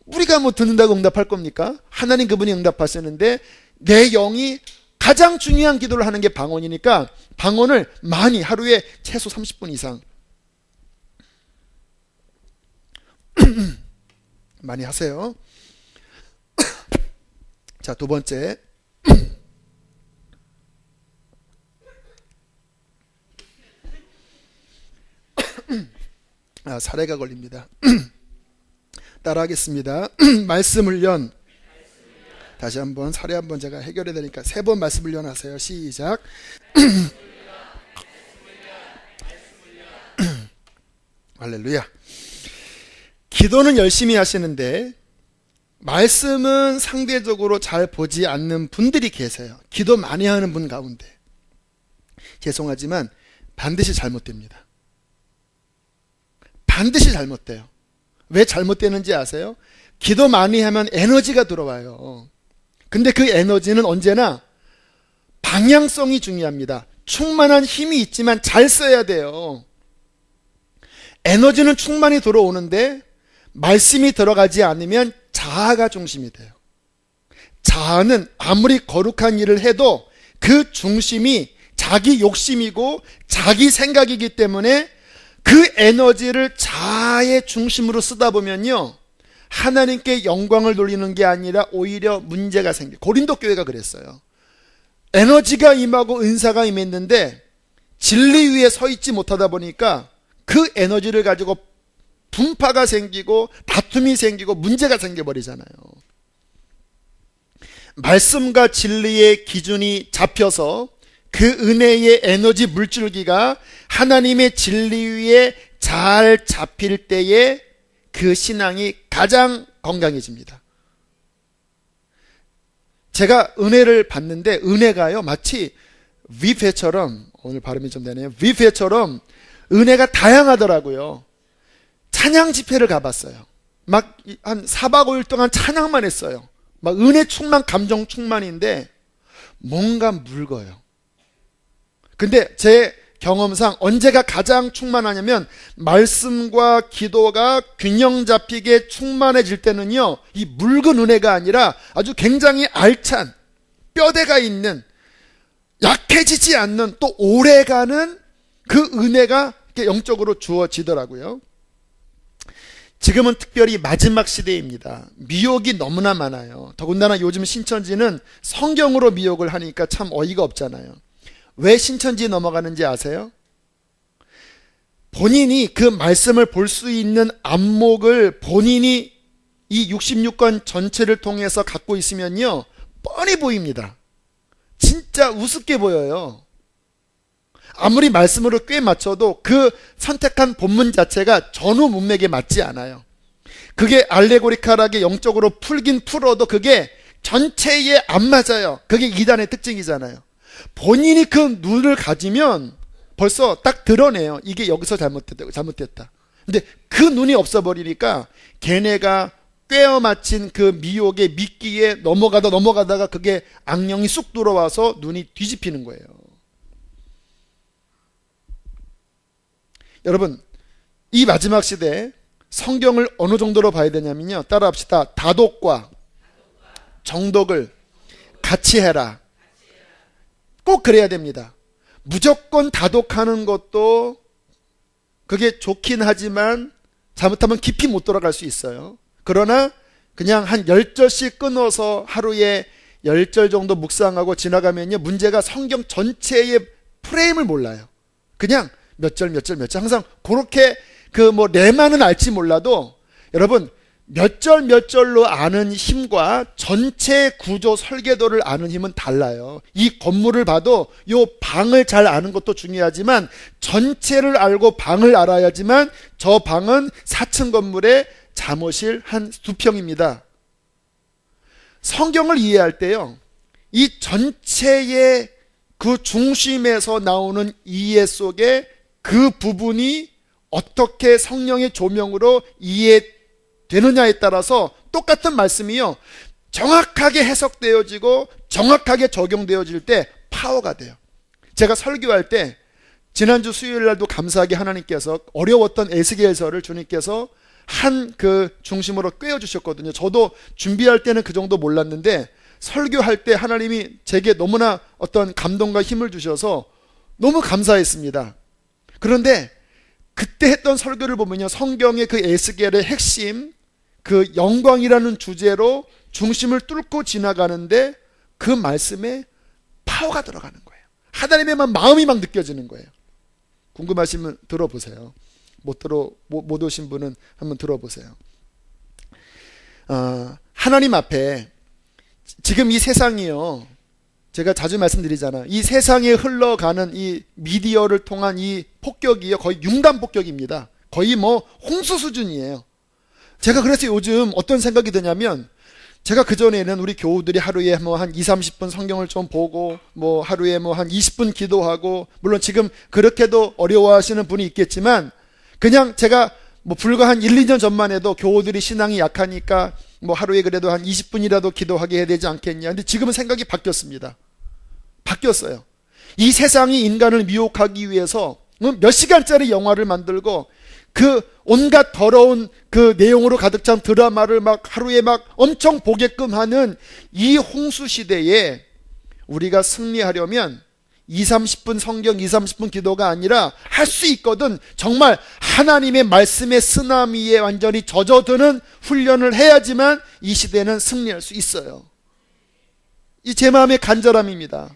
우리가 뭐 듣는다고 응답할 겁니까? 하나님 그분이 응답하시는데 내 영이 가장 중요한 기도를 하는 게 방언이니까 방언을 많이, 하루에 최소 30분 이상 많이 하세요. 자, 두 번째, 사례가 걸립니다. 따라하겠습니다. 말씀 훈련. 다시 한번 사례 한번 제가 해결해야 되니까 3번 말씀 훈련 하세요. 시작. 할렐루야. 기도는 열심히 하시는데 말씀은 상대적으로 잘 보지 않는 분들이 계세요. 기도 많이 하는 분 가운데. 죄송하지만 반드시 잘못됩니다. 반드시 잘못돼요. 왜 잘못되는지 아세요? 기도 많이 하면 에너지가 들어와요. 근데 그 에너지는 언제나 방향성이 중요합니다. 충만한 힘이 있지만 잘 써야 돼요. 에너지는 충만히 들어오는데 말씀이 들어가지 않으면 자아가 중심이 돼요. 자아는 아무리 거룩한 일을 해도 그 중심이 자기 욕심이고 자기 생각이기 때문에 그 에너지를 자아의 중심으로 쓰다 보면요, 하나님께 영광을 돌리는 게 아니라 오히려 문제가 생겨요. 고린도 교회가 그랬어요. 에너지가 임하고 은사가 임했는데 진리 위에 서 있지 못하다 보니까 그 에너지를 가지고 분파가 생기고 다툼이 생기고 문제가 생겨버리잖아요. 말씀과 진리의 기준이 잡혀서 그 은혜의 에너지 물줄기가 하나님의 진리 위에 잘 잡힐 때에 그 신앙이 가장 건강해집니다. 제가 은혜를 받는데 은혜가요, 마치 위페처럼, 오늘 발음이 좀 되네요. 위페처럼 은혜가 다양하더라고요. 찬양 집회를 가봤어요. 막 한 4박 5일 동안 찬양만 했어요. 막 은혜 충만, 감정 충만인데 뭔가 묽어요. 근데 제 경험상 언제가 가장 충만하냐면 말씀과 기도가 균형 잡히게 충만해질 때는요, 이 묽은 은혜가 아니라 아주 굉장히 알찬, 뼈대가 있는, 약해지지 않는, 또 오래가는 그 은혜가 영적으로 주어지더라고요. 지금은 특별히 마지막 시대입니다. 미혹이 너무나 많아요. 더군다나 요즘 신천지는 성경으로 미혹을 하니까 참 어이가 없잖아요. 왜 신천지에 넘어가는지 아세요? 본인이 그 말씀을 볼 수 있는 안목을 본인이 이 66권 전체를 통해서 갖고 있으면요, 뻔히 보입니다. 진짜 우습게 보여요. 아무리 말씀으로 꽤 맞춰도 그 선택한 본문 자체가 전후 문맥에 맞지 않아요. 그게 알레고리칼하게 영적으로 풀긴 풀어도 그게 전체에 안 맞아요. 그게 이단의 특징이잖아요. 본인이 그 눈을 가지면 벌써 딱 드러내요. 이게 여기서 잘못됐다. 근데 그 눈이 없어버리니까 걔네가 꿰어 맞힌 그 미혹의 미끼에 넘어가다가 그게 악령이 쑥 들어와서 눈이 뒤집히는 거예요. 여러분, 이 마지막 시대에 성경을 어느 정도로 봐야 되냐면요, 따라합시다. 다독과 정독을 같이 해라. 꼭 그래야 됩니다. 무조건 다독하는 것도 그게 좋긴 하지만 잘못하면 깊이 못 돌아갈 수 있어요. 그러나 그냥 한 10절씩 끊어서 하루에 10절 정도 묵상하고 지나가면요, 문제가 성경 전체의 프레임을 몰라요. 그냥 몇 절 항상 그렇게 그 뭐 레만은 알지 몰라도 여러분 몇 절 몇 절로 아는 힘과 전체 구조 설계도를 아는 힘은 달라요. 이 건물을 봐도 요 방을 잘 아는 것도 중요하지만 전체를 알고 방을 알아야지만 저 방은 4층 건물의 잠옷실 한 2평입니다. 성경을 이해할 때요, 이 전체의 그 중심에서 나오는 이해 속에 그 부분이 어떻게 성령의 조명으로 이해되느냐에 따라서 똑같은 말씀이요, 정확하게 해석되어지고 정확하게 적용되어질 때 파워가 돼요. 제가 설교할 때 지난주 수요일 날도 감사하게 하나님께서 어려웠던 에스겔서를 주님께서 한 그 중심으로 꿰어주셨거든요. 저도 준비할 때는 그 정도 몰랐는데 설교할 때 하나님이 제게 너무나 어떤 감동과 힘을 주셔서 너무 감사했습니다. 그런데 그때 했던 설교를 보면요, 성경의 그 에스겔의 핵심, 그 영광이라는 주제로 중심을 뚫고 지나가는데 그 말씀에 파워가 들어가는 거예요. 하나님의 마음이 막 느껴지는 거예요. 궁금하시면 들어보세요. 못 오신 분은 한번 들어보세요. 하나님 앞에 지금 이 세상이요, 제가 자주 말씀드리잖아요. 이 세상에 흘러가는 이 미디어를 통한 이 폭격이요, 거의 융단 폭격입니다. 거의 뭐 홍수 수준이에요. 제가 그래서 요즘 어떤 생각이 드냐면, 제가 그전에는 우리 교우들이 하루에 뭐 한 20-30분 성경을 좀 보고 뭐 하루에 뭐 한 20분 기도하고, 물론 지금 그렇게도 어려워하시는 분이 있겠지만 그냥 제가 뭐 불과 한 1-2년 전만 해도 교우들이 신앙이 약하니까 뭐 하루에 그래도 한 20분이라도 기도하게 해야 되지 않겠냐. 근데 지금은 생각이 바뀌었습니다. 바뀌었어요. 이 세상이 인간을 미혹하기 위해서 몇 시간짜리 영화를 만들고 그 온갖 더러운 그 내용으로 가득 찬 드라마를 막 하루에 막 엄청 보게끔 하는 이 홍수 시대에 우리가 승리하려면 20-30분 성경 20-30분 기도가 아니라 할 수 있거든. 정말 하나님의 말씀의 쓰나미에 완전히 젖어드는 훈련을 해야지만 이 시대는 승리할 수 있어요. 이 제 마음의 간절함입니다.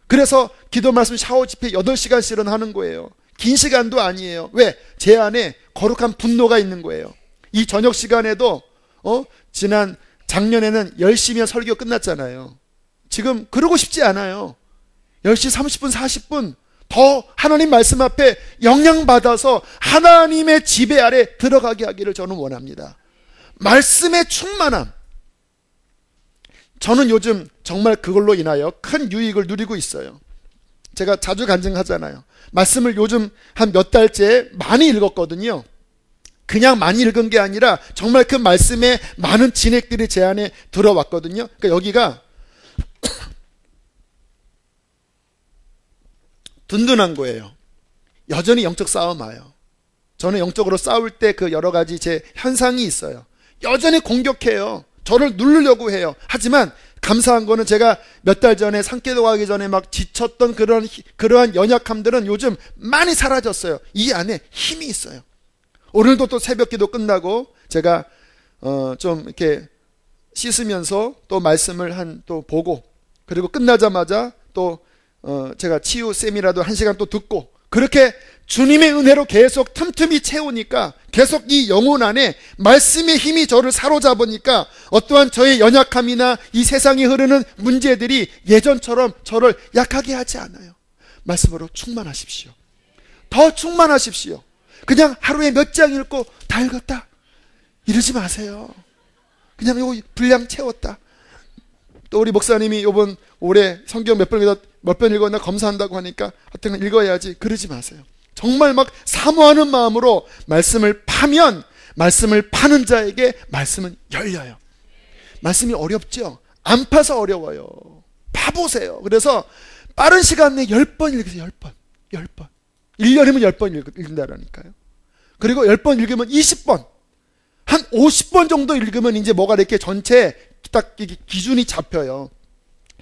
그래서 기도 말씀 샤워 집회 8시간씩은 하는 거예요. 긴 시간도 아니에요. 왜? 제 안에 거룩한 분노가 있는 거예요. 이 저녁 시간에도 지난 작년에는 10시면 설교 끝났잖아요. 지금 그러고 싶지 않아요. 10시 30분 40분 더 하나님 말씀 앞에 영향받아서 하나님의 지배 아래 들어가게 하기를 저는 원합니다. 말씀의 충만함, 저는 요즘 정말 그걸로 인하여 큰 유익을 누리고 있어요. 제가 자주 간증하잖아요. 말씀을 요즘 한 몇 달째 많이 읽었거든요. 그냥 많이 읽은 게 아니라 정말 그 말씀에 많은 진액들이 제 안에 들어왔거든요. 그러니까 여기가 든든한 거예요. 여전히 영적 싸움 와요. 저는 영적으로 싸울 때 그 여러 가지 제 현상이 있어요. 여전히 공격해요. 저를 누르려고 해요. 하지만 감사한 거는 제가 몇 달 전에 산기도 가기 전에 막 지쳤던 그러한 연약함들은 요즘 많이 사라졌어요. 이 안에 힘이 있어요. 오늘도 또 새벽 기도 끝나고 제가 좀 이렇게 씻으면서 또 말씀을 또 보고, 그리고 끝나자마자 또 제가 치유 쌤이라도 1시간 또 듣고, 그렇게 주님의 은혜로 계속 틈틈이 채우니까 계속 이 영혼 안에 말씀의 힘이 저를 사로잡으니까 어떠한 저의 연약함이나 이 세상에 흐르는 문제들이 예전처럼 저를 약하게 하지 않아요. 말씀으로 충만하십시오. 더 충만하십시오. 그냥 하루에 몇 장 읽고 다 읽었다 이러지 마세요. 그냥 요 분량 채웠다. 또 우리 목사님이 요번 올해 성경 몇 번 읽었나 검사한다고 하니까 하여튼 읽어야지 그러지 마세요. 정말 막 사모하는 마음으로 말씀을 파면 말씀을 파는 자에게 말씀은 열려요. 말씀이 어렵죠? 안 파서 어려워요. 파보세요. 그래서 빠른 시간 내에 10번 읽으세요. 10번 1년이면 10번 읽는다라니까요. 그리고 10번 읽으면 20번, 한 50번 정도 읽으면 이제 뭐가 이렇게 전체 딱 기준이 잡혀요.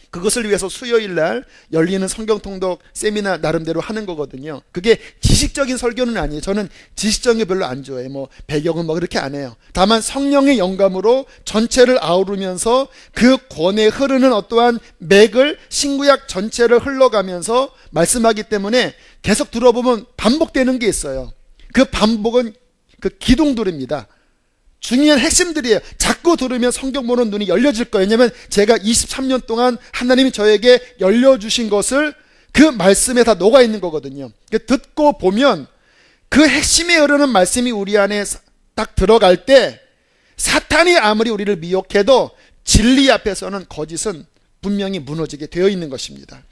그것을 위해서 수요일 날 열리는 성경 통독 세미나 나름대로 하는 거거든요. 그게 지식적인 설교는 아니에요. 저는 지식적인 게 별로 안 좋아해요. 뭐 배경은 뭐 그렇게 안 해요. 다만 성령의 영감으로 전체를 아우르면서 그 권에 흐르는 어떠한 맥을 신구약 전체를 흘러가면서 말씀하기 때문에 계속 들어보면 반복되는 게 있어요. 그 반복은 그 기둥들입니다. 중요한 핵심들이에요. 자꾸 들으면 성경 보는 눈이 열려질 거예요. 왜냐하면 제가 23년 동안 하나님이 저에게 열려주신 것을 그 말씀에 다 녹아있는 거거든요. 듣고 보면 그 핵심에 흐르는 말씀이 우리 안에 딱 들어갈 때 사탄이 아무리 우리를 미혹해도 진리 앞에서는 거짓은 분명히 무너지게 되어 있는 것입니다.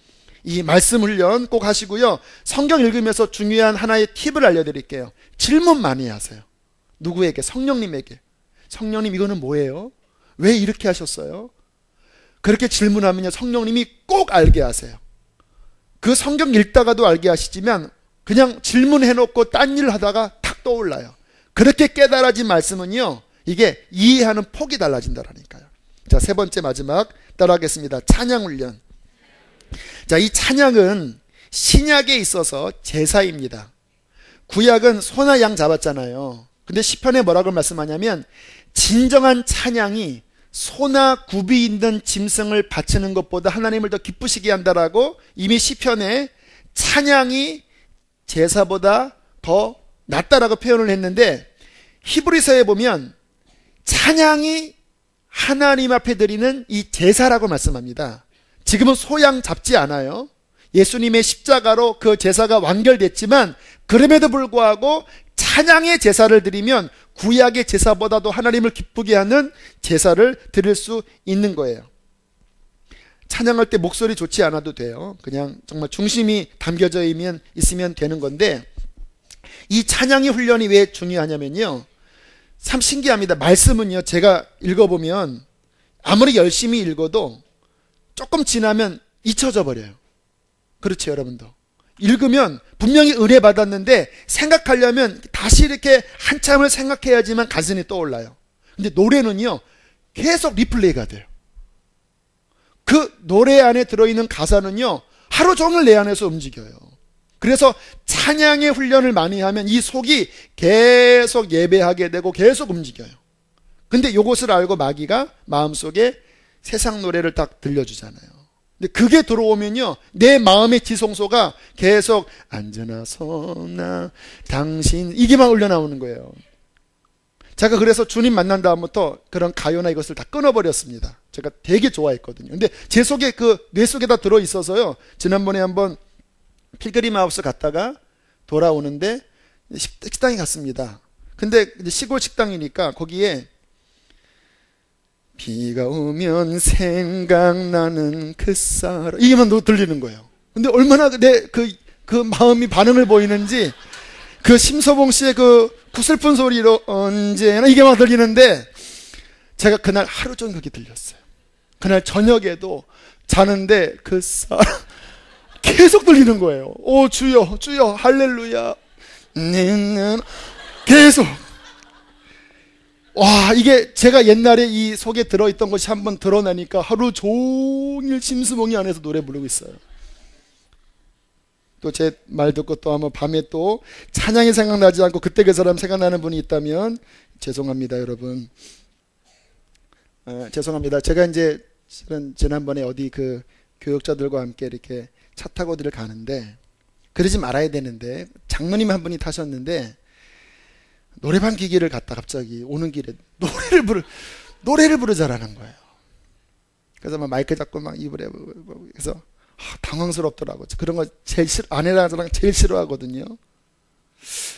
이 말씀 훈련 꼭 하시고요. 성경 읽으면서 중요한 하나의 팁을 알려드릴게요. 질문 많이 하세요. 누구에게? 성령님에게. 성령님 이거는 뭐예요? 왜 이렇게 하셨어요? 그렇게 질문하면요, 성령님이 꼭 알게 하세요. 그 성경 읽다가도 알게 하시지만 그냥 질문해놓고 딴 일 하다가 탁 떠올라요. 그렇게 깨달아진 말씀은요, 이게 이해하는 폭이 달라진다라니까요. 자, 세 번째 마지막 따라하겠습니다. 찬양 훈련. 자, 이 찬양은 신약에 있어서 제사입니다. 구약은 소나 양 잡았잖아요. 근데 시편에 뭐라고 말씀하냐면 진정한 찬양이 소나 굽이 있는 짐승을 바치는 것보다 하나님을 더 기쁘시게 한다라고 이미 시편에 찬양이 제사보다 더 낫다라고 표현을 했는데, 히브리서에 보면 찬양이 하나님 앞에 드리는 이 제사라고 말씀합니다. 지금은 소양 잡지 않아요. 예수님의 십자가로 그 제사가 완결됐지만 그럼에도 불구하고 찬양의 제사를 드리면 구약의 제사보다도 하나님을 기쁘게 하는 제사를 드릴 수 있는 거예요. 찬양할 때 목소리 좋지 않아도 돼요. 그냥 정말 중심이 담겨져 있으면 되는 건데, 이 찬양의 훈련이 왜 중요하냐면요, 참 신기합니다. 말씀은요, 제가 읽어보면 아무리 열심히 읽어도 조금 지나면 잊혀져 버려요. 그렇죠, 여러분도? 읽으면 분명히 은혜 받았는데 생각하려면 다시 이렇게 한참을 생각해야지만 가슴이 떠올라요. 근데 노래는요, 계속 리플레이가 돼요. 그 노래 안에 들어있는 가사는요, 하루 종일 내 안에서 움직여요. 그래서 찬양의 훈련을 많이 하면 이 속이 계속 예배하게 되고 계속 움직여요. 근데 이것을 알고 마귀가 마음속에 세상 노래를 딱 들려주잖아요. 근데 그게 들어오면요, 내 마음의 지성소가 계속 앉으나 서나 당신, 이게만 흘러나오는 거예요. 제가 그래서 주님 만난 다음부터 그런 가요나 이것을 다 끊어버렸습니다. 제가 되게 좋아했거든요. 근데 제 속에 뇌 속에다 들어있어서요, 지난번에 한번 필그림 하우스 갔다가 돌아오는데 식당에 갔습니다. 근데 시골 식당이니까 거기에 비가 오면 생각나는 그 사람, 이게만 들리는 거예요. 근데 얼마나 그 마음이 반응을 보이는지, 그 심서봉 씨의 그 구슬픈 소리로 언제나 이게만 들리는데, 제가 그날 하루 종일 그게 들렸어요. 그날 저녁에도 자는데 그 사람 계속 들리는 거예요. 오 주여 주여 할렐루야, 계속. 와, 이게 제가 옛날에 이 속에 들어있던 것이 한번 드러나니까 하루 종일 심수봉이 안에서 노래 부르고 있어요. 또 제 말 듣고 또 한번 밤에 또 찬양이 생각나지 않고 그때 그 사람 생각나는 분이 있다면 죄송합니다, 여러분. 죄송합니다. 제가 이제 지난번에 어디 그 교육자들과 함께 이렇게 차 타고 어디를 가는데, 그러지 말아야 되는데 장로님 한 분이 타셨는데 노래방 기계를 갔다 갑자기 오는 길에 노래를 부르자라는 거예요. 그래서 막 마이크 잡고 막 입을 해, 그래서 당황스럽더라고. 그런 거 제일 아내랑 저랑 제일 싫어하거든요.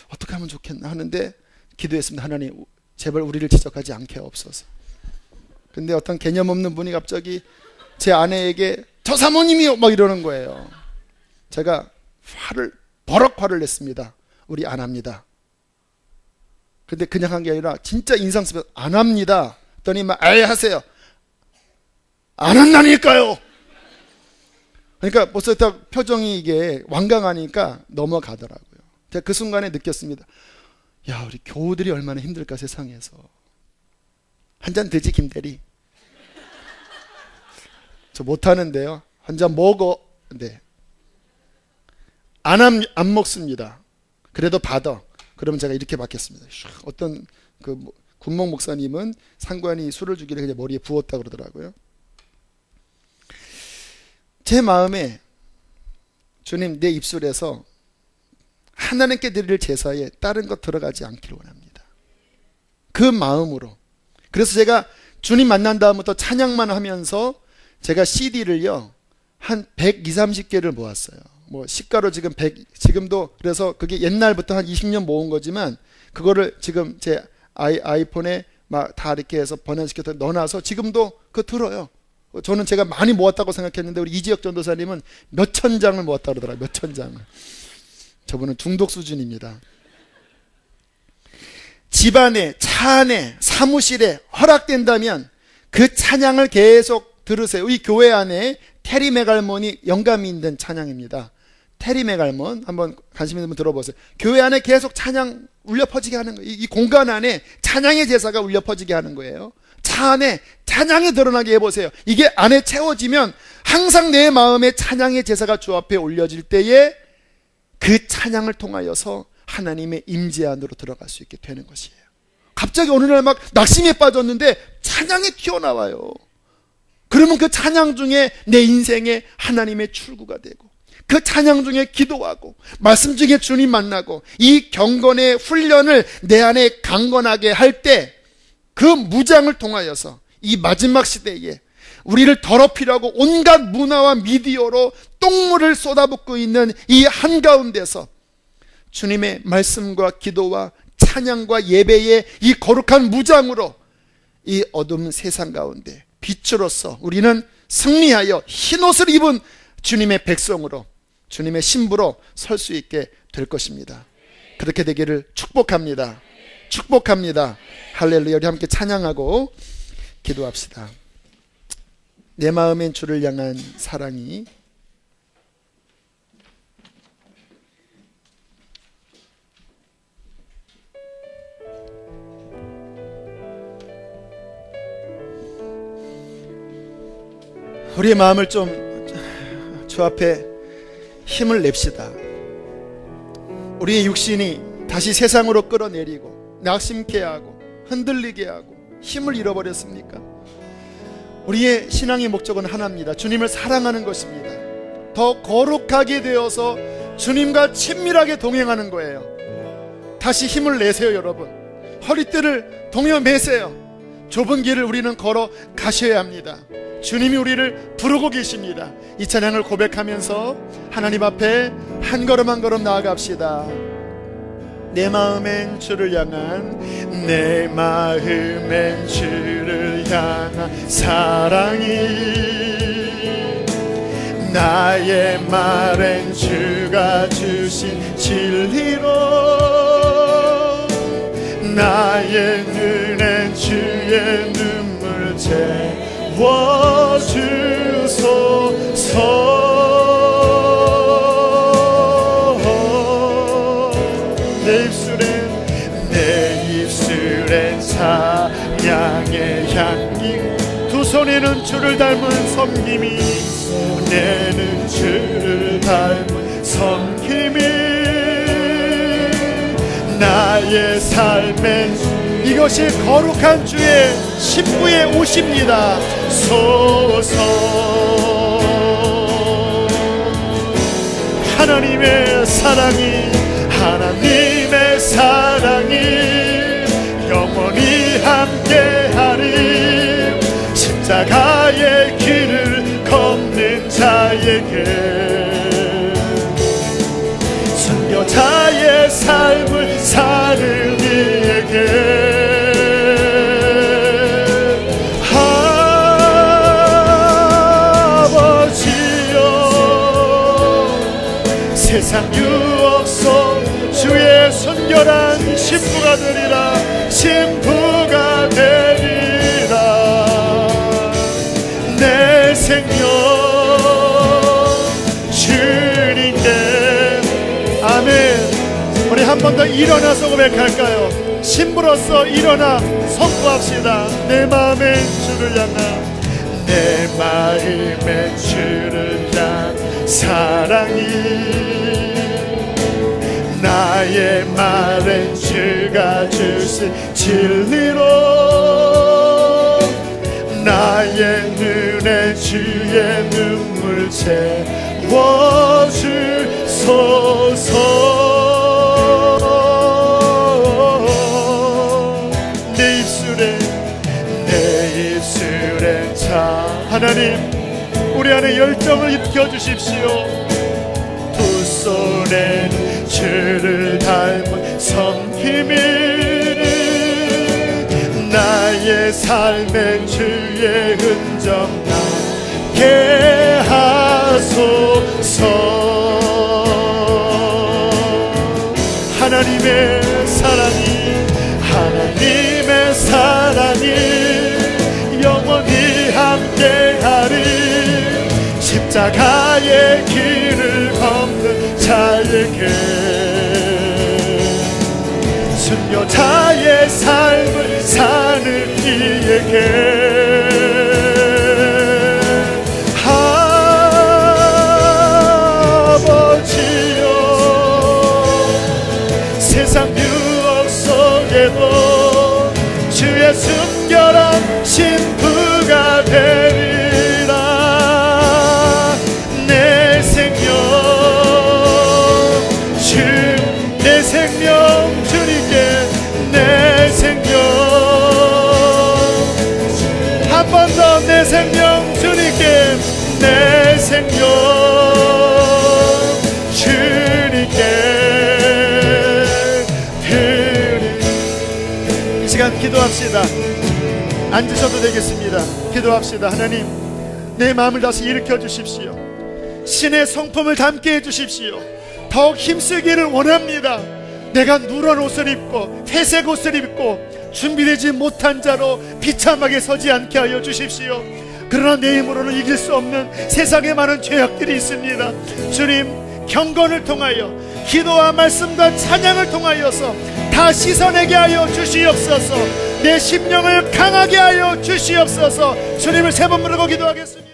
어떻게 하면 좋겠나 하는데 기도했습니다. 하나님, 제발 우리를 지적하지 않게 하옵소서. 근데 어떤 개념 없는 분이 갑자기 제 아내에게 저 사모님이요 막 이러는 거예요. 제가 버럭 화를 냈습니다. 우리 안 합니다. 근데 그냥 한 게 아니라 진짜 인상 쓰면서 안 합니다 했더니 막 아예 하세요. 안 한다니까요. 그러니까 벌써 딱 표정이 이게 완강하니까 넘어가더라고요. 제가 그 순간에 느꼈습니다. 야, 우리 교우들이 얼마나 힘들까, 세상에서. 한 잔 드지, 김대리? 저 못하는데요. 한 잔 먹어. 네. 안 먹습니다. 그래도 받아. 그러면 제가 이렇게 받겠습니다. 어떤 그 군목 목사님은 상관이 술을 주기를 그냥 머리에 부었다 그러더라고요. 제 마음에 주님, 내 입술에서 하나님께 드릴 제사에 다른 것 들어가지 않기를 원합니다. 그 마음으로. 그래서 제가 주님 만난 다음부터 찬양만 하면서 제가 CD를요 한 120, 30개를 모았어요. 뭐 시가로 지금 100, 지금도 그래서 그게 옛날부터 한 20년 모은 거지만 그거를 지금 제 아이폰에 막 다 이렇게 해서 번안시켜서 넣어놔서 지금도 그거 들어요. 저는 제가 많이 모았다고 생각했는데 우리 이지혁 전도사님은 몇천 장을 모았다고 그러더라고요. 몇천 장을. 저분은 중독 수준입니다. 집안에, 차 안에, 사무실에 허락된다면 그 찬양을 계속 들으세요. 이 교회 안에 테리 맥알몬이 영감이 있는 찬양입니다. 테리 맥알몬 한번 관심 있는 분 들어보세요. 교회 안에 계속 찬양 울려 퍼지게 하는 거예요. 이 공간 안에 찬양의 제사가 울려 퍼지게 하는 거예요. 차 안에 찬양이 드러나게 해보세요. 이게 안에 채워지면 항상 내 마음에 찬양의 제사가 주 앞에 올려질 때에 그 찬양을 통하여서 하나님의 임재 안으로 들어갈 수 있게 되는 것이에요. 갑자기 어느 날 막 낙심에 빠졌는데 찬양이 튀어나와요. 그러면 그 찬양 중에 내 인생에 하나님의 출구가 되고 그 찬양 중에 기도하고 말씀 중에 주님 만나고 이 경건의 훈련을 내 안에 강건하게 할 때 그 무장을 통하여서 이 마지막 시대에 우리를 더럽히려고 온갖 문화와 미디어로 똥물을 쏟아붓고 있는 이 한가운데서 주님의 말씀과 기도와 찬양과 예배의 이 거룩한 무장으로 이 어두운 세상 가운데 빛으로서 우리는 승리하여 흰옷을 입은 주님의 백성으로 주님의 신부로 설 수 있게 될 것입니다. 그렇게 되기를 축복합니다. 축복합니다. 할렐루야. 우리 함께 찬양하고 기도합시다. 내 마음엔 주를 향한 사랑이 우리의 마음을 좀 주 앞에 힘을 냅시다. 우리의 육신이 다시 세상으로 끌어내리고 낙심케 하고 흔들리게 하고 힘을 잃어버렸습니까? 우리의 신앙의 목적은 하나입니다. 주님을 사랑하는 것입니다. 더 거룩하게 되어서 주님과 친밀하게 동행하는 거예요. 다시 힘을 내세요. 여러분, 허리띠를 동여 매세요. 좁은 길을 우리는 걸어 가셔야 합니다. 주님이 우리를 부르고 계십니다. 이 찬양을 고백하면서 하나님 앞에 한 걸음 한 걸음 나아갑시다. 내 마음엔 주를 향한 내 마음엔 주를 향한 사랑이 나의 말엔 주가 주신 진리로 나의 눈엔 주의 눈물 채워주소서. 내 입술엔 찬양의 향기 두 손에는 주를 닮은 섬김이 내는 주를 닮은 섬김이 나의 삶엔 이것이 거룩한 주의 신부의 옷입니다. 소서 하나님의 사랑이 하나님의 사랑이 영원히 함께하리. 십자가의 길을 걷는 자에게 순교자의 삶을 사는 이에게 아버지여 세상 유혹 속 주의 순결한 신부가 되리라. 신부가 되리라. 내 생명 주님께. 아멘. 우리 한 번 더 일어나서 고백할까요? 신부로서 일어나 선포합시다. 내 마음엔 주를 향한 내 마음엔 주를 향한 사랑이 나의 말엔 주가 주신 진리로 나의 눈에 주의 눈물 채워주소서. 내 하나님의 열정을 일으켜 주십시오. 두 손에는 주를 닮은 섬김이 나의 삶의 주의 흔적 나게 하소서. 하나님의 사랑이 영원히 함께하리. 십자가의 길을 걷는 자에게 순교자의 삶을 사는 이에게 아버지여, 세상 유혹 속에도 주의 순결한 신부가 되리라. 내 생명 주님께, 내 생명 한 번 더, 내 생명 주님께, 내 생명 주님께 드리. 이 시간 기도합시다. 앉으셔도 되겠습니다. 기도합시다. 하나님, 내 마음을 다시 일으켜 주십시오. 신의 성품을 담게 해 주십시오. 더욱 힘쓰기를 원합니다. 내가 누런 옷을 입고 회색 옷을 입고 준비되지 못한 자로 비참하게 서지 않게 하여 주십시오. 그러나 내 힘으로는 이길 수 없는 세상에 많은 죄악들이 있습니다. 주님, 경건을 통하여 기도와 말씀과 찬양을 통하여서 다 씻어내게 하여 주시옵소서. 내 심령을 강하게 하여 주시옵소서. 주님을 세 번 부르고 기도하겠습니다.